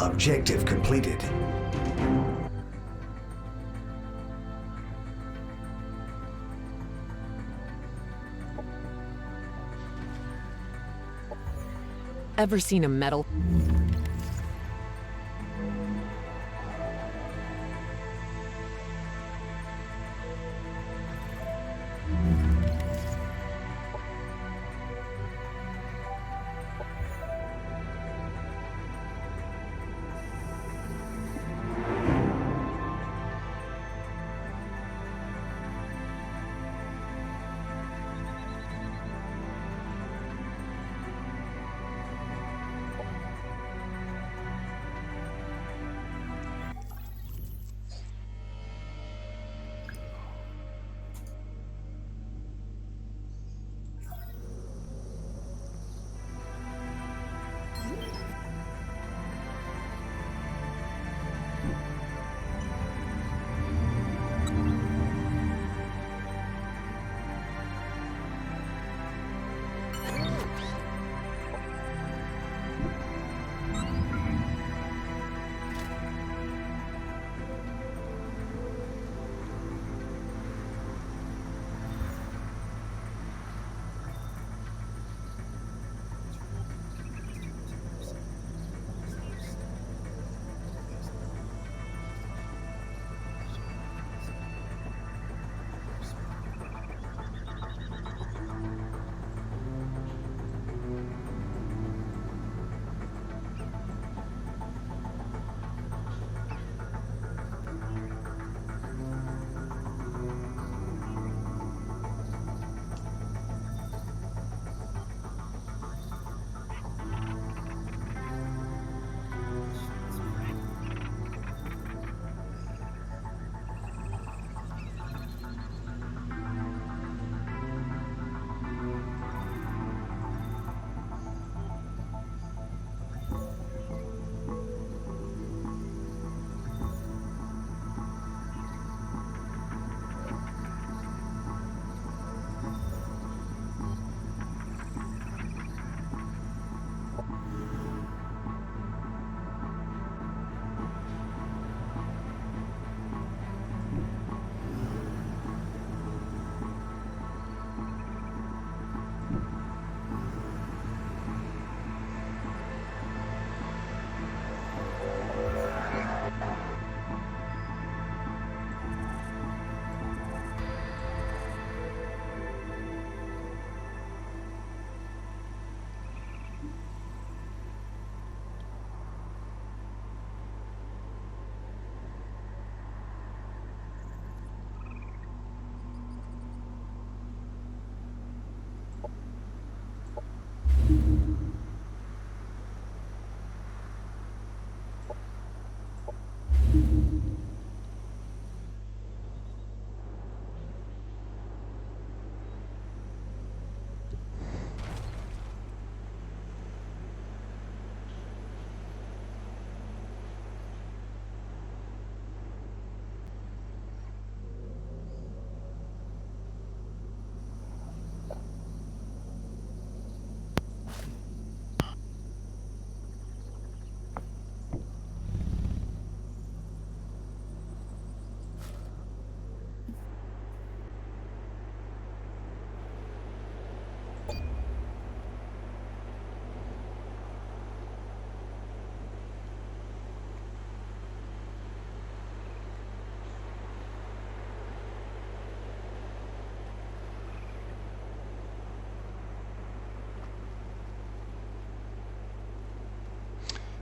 Objective completed. Ever seen a metal?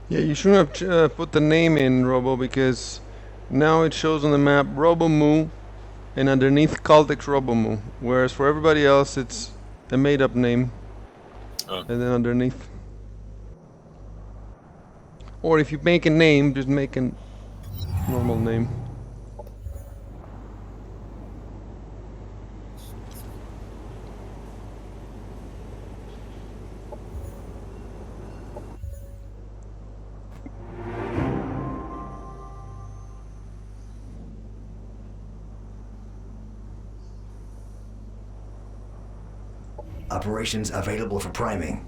Yeah, you shouldn't have put the name in, Robo, because now it shows on the map Robomoo and underneath Caltex Robomoo, whereas for everybody else it's a made-up name. Oh. And then underneath. Or if you make a name, just make a normal name. Operations available for priming.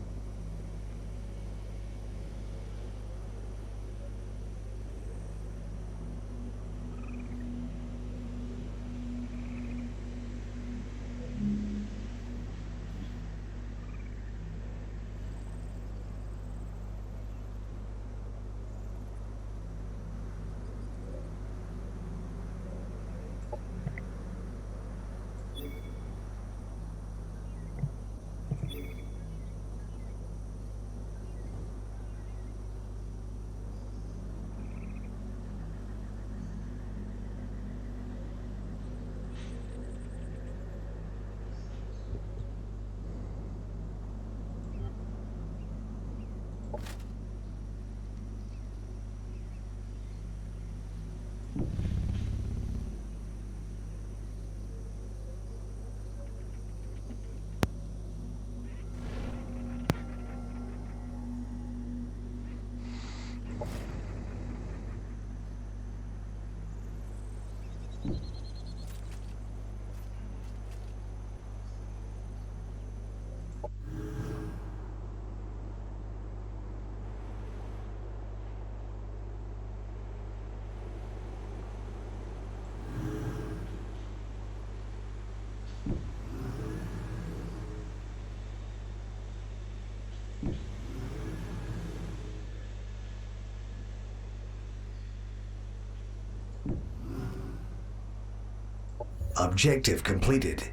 Objective completed.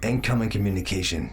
Incoming communication.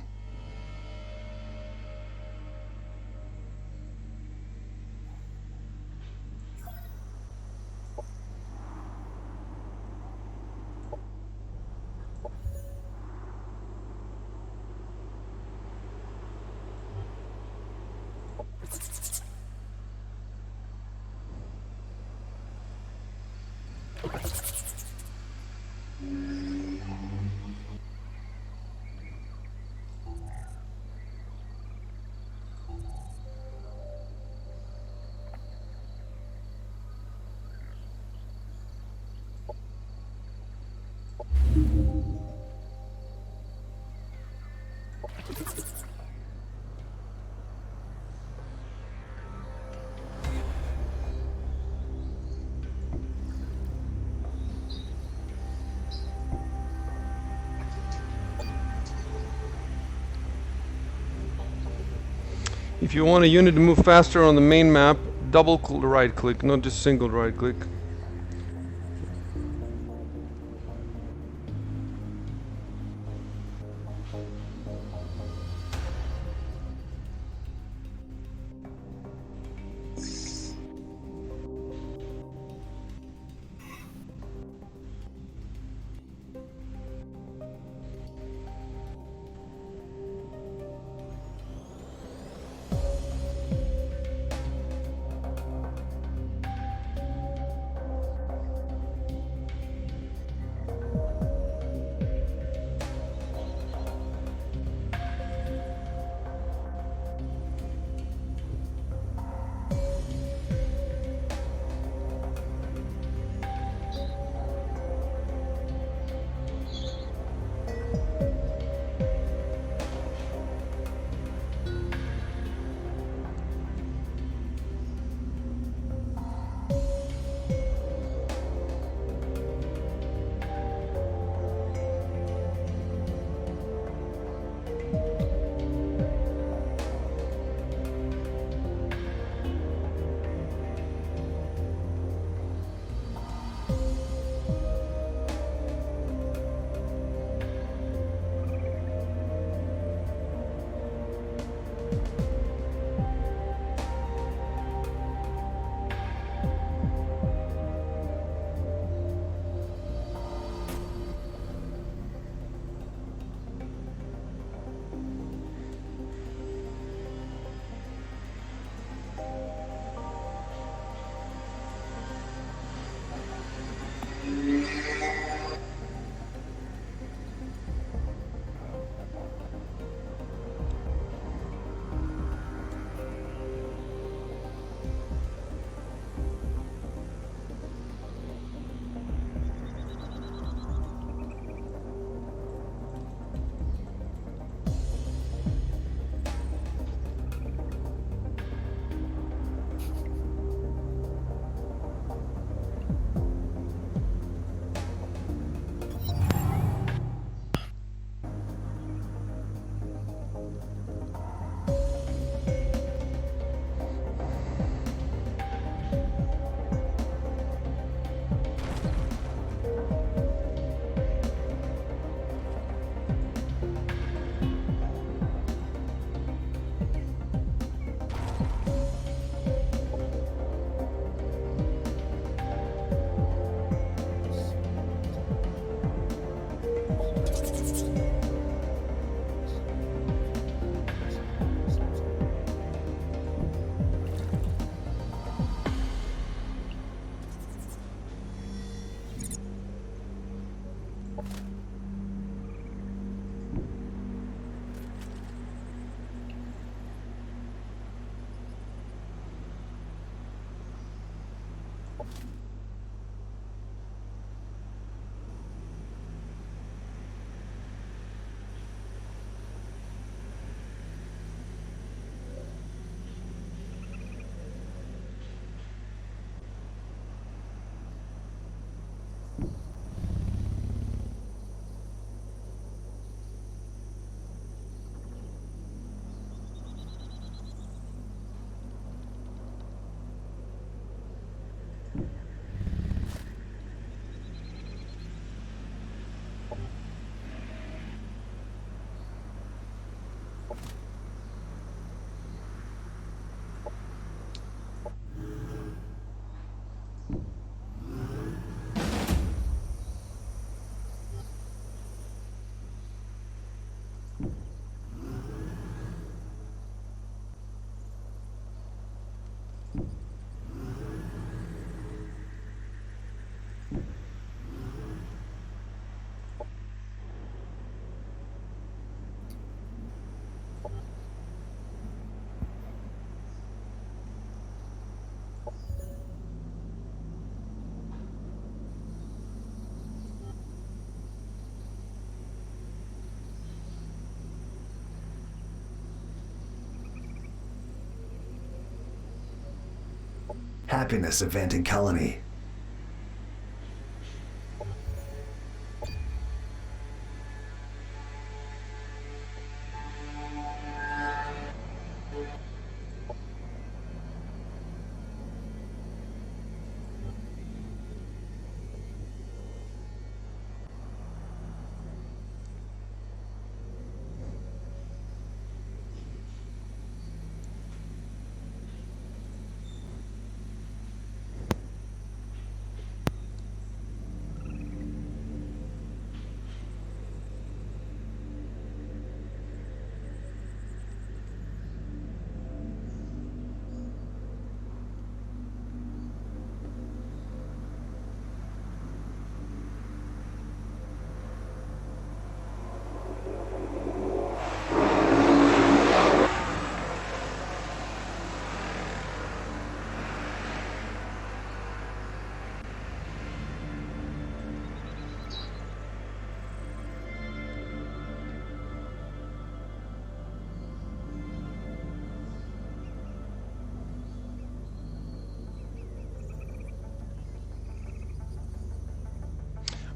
If you want a unit to move faster on the main map, double right click, not just single right click. Happiness event in colony.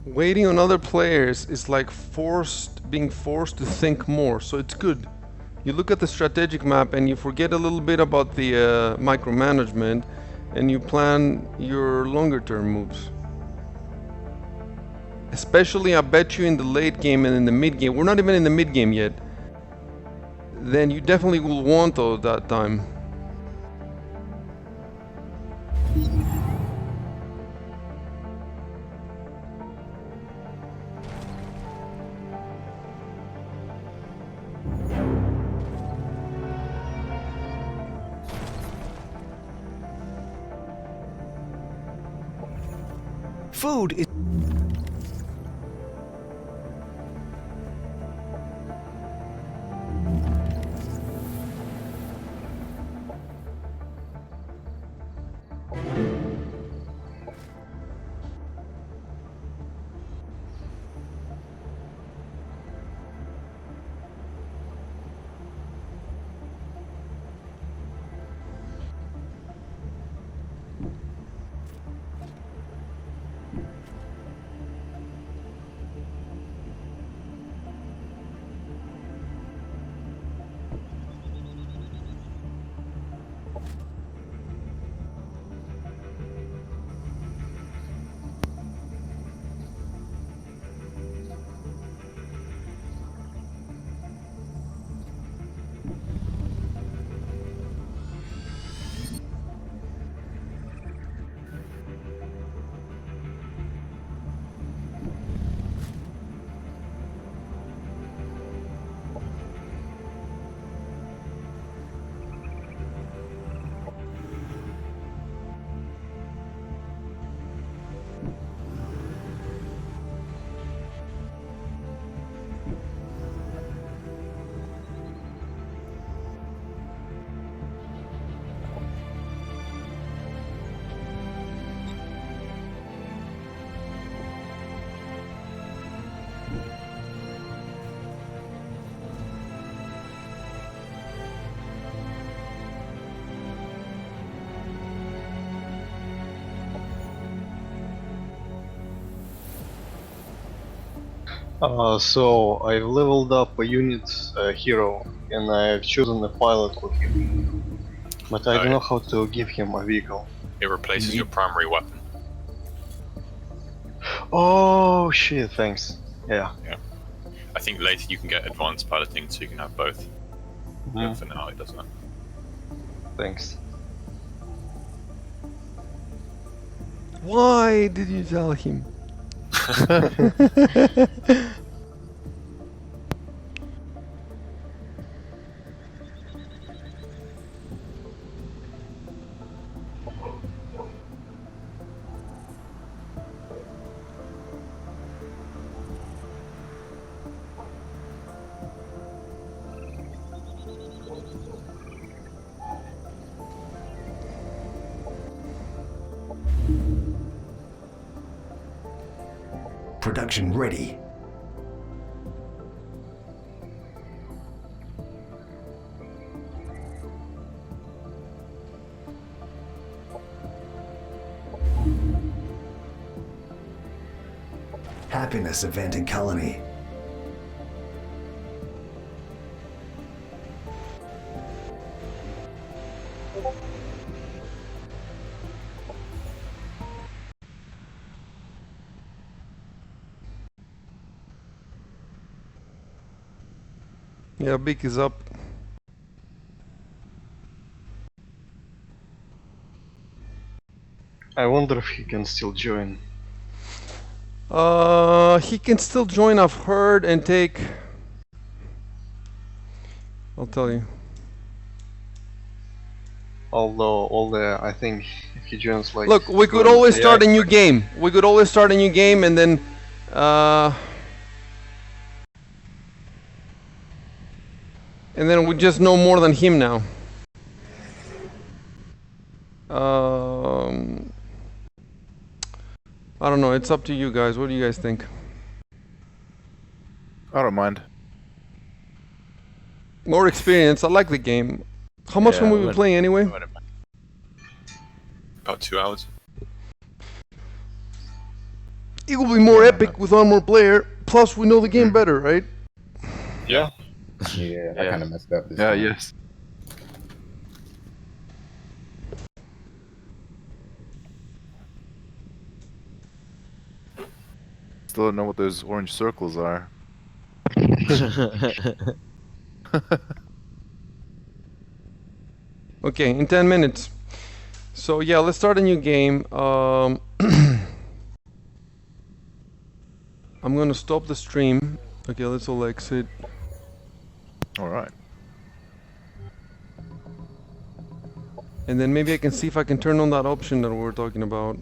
Waiting on other players is like being forced to think more, so it's good. You look at the strategic map and you forget a little bit about the micromanagement, and you plan your longer term moves. Especially, I bet you, in the late game and in the mid game. We're not even in the mid game yet. Then you definitely will want those that time. Food is... So I've leveled up a unit hero, and I've chosen a pilot for him. But I don't know how to give him a vehicle. It replaces your primary weapon. Oh shit! Thanks. Yeah. I think later you can get advanced piloting, so you can have both. But Mhm. for now, it does not. Thanks. Why did you tell him? Production ready. Happiness event in colony. Yeah, Beak is up. I wonder if he can still join. He can still join, I've heard, and take... I'll tell you. Although I think if he joins like... Look, we could join always AI start a new game. We could always start a new game and then... and then we just know more than him now. I don't know, it's up to you guys. What do you guys think? I don't mind. More experience, I like the game. How much have we been playing anyway? About 2 hours. It will be more epic with one more player. Plus, we know the game better, right? Yeah. Yeah, I kind of messed up this Yeah, time. yes. Still don't know what those orange circles are. Okay, in 10 minutes. So yeah, let's start a new game. I'm gonna stop the stream. Okay, let's all exit. Alright. And then maybe I can see if I can turn on that option that we were talking about.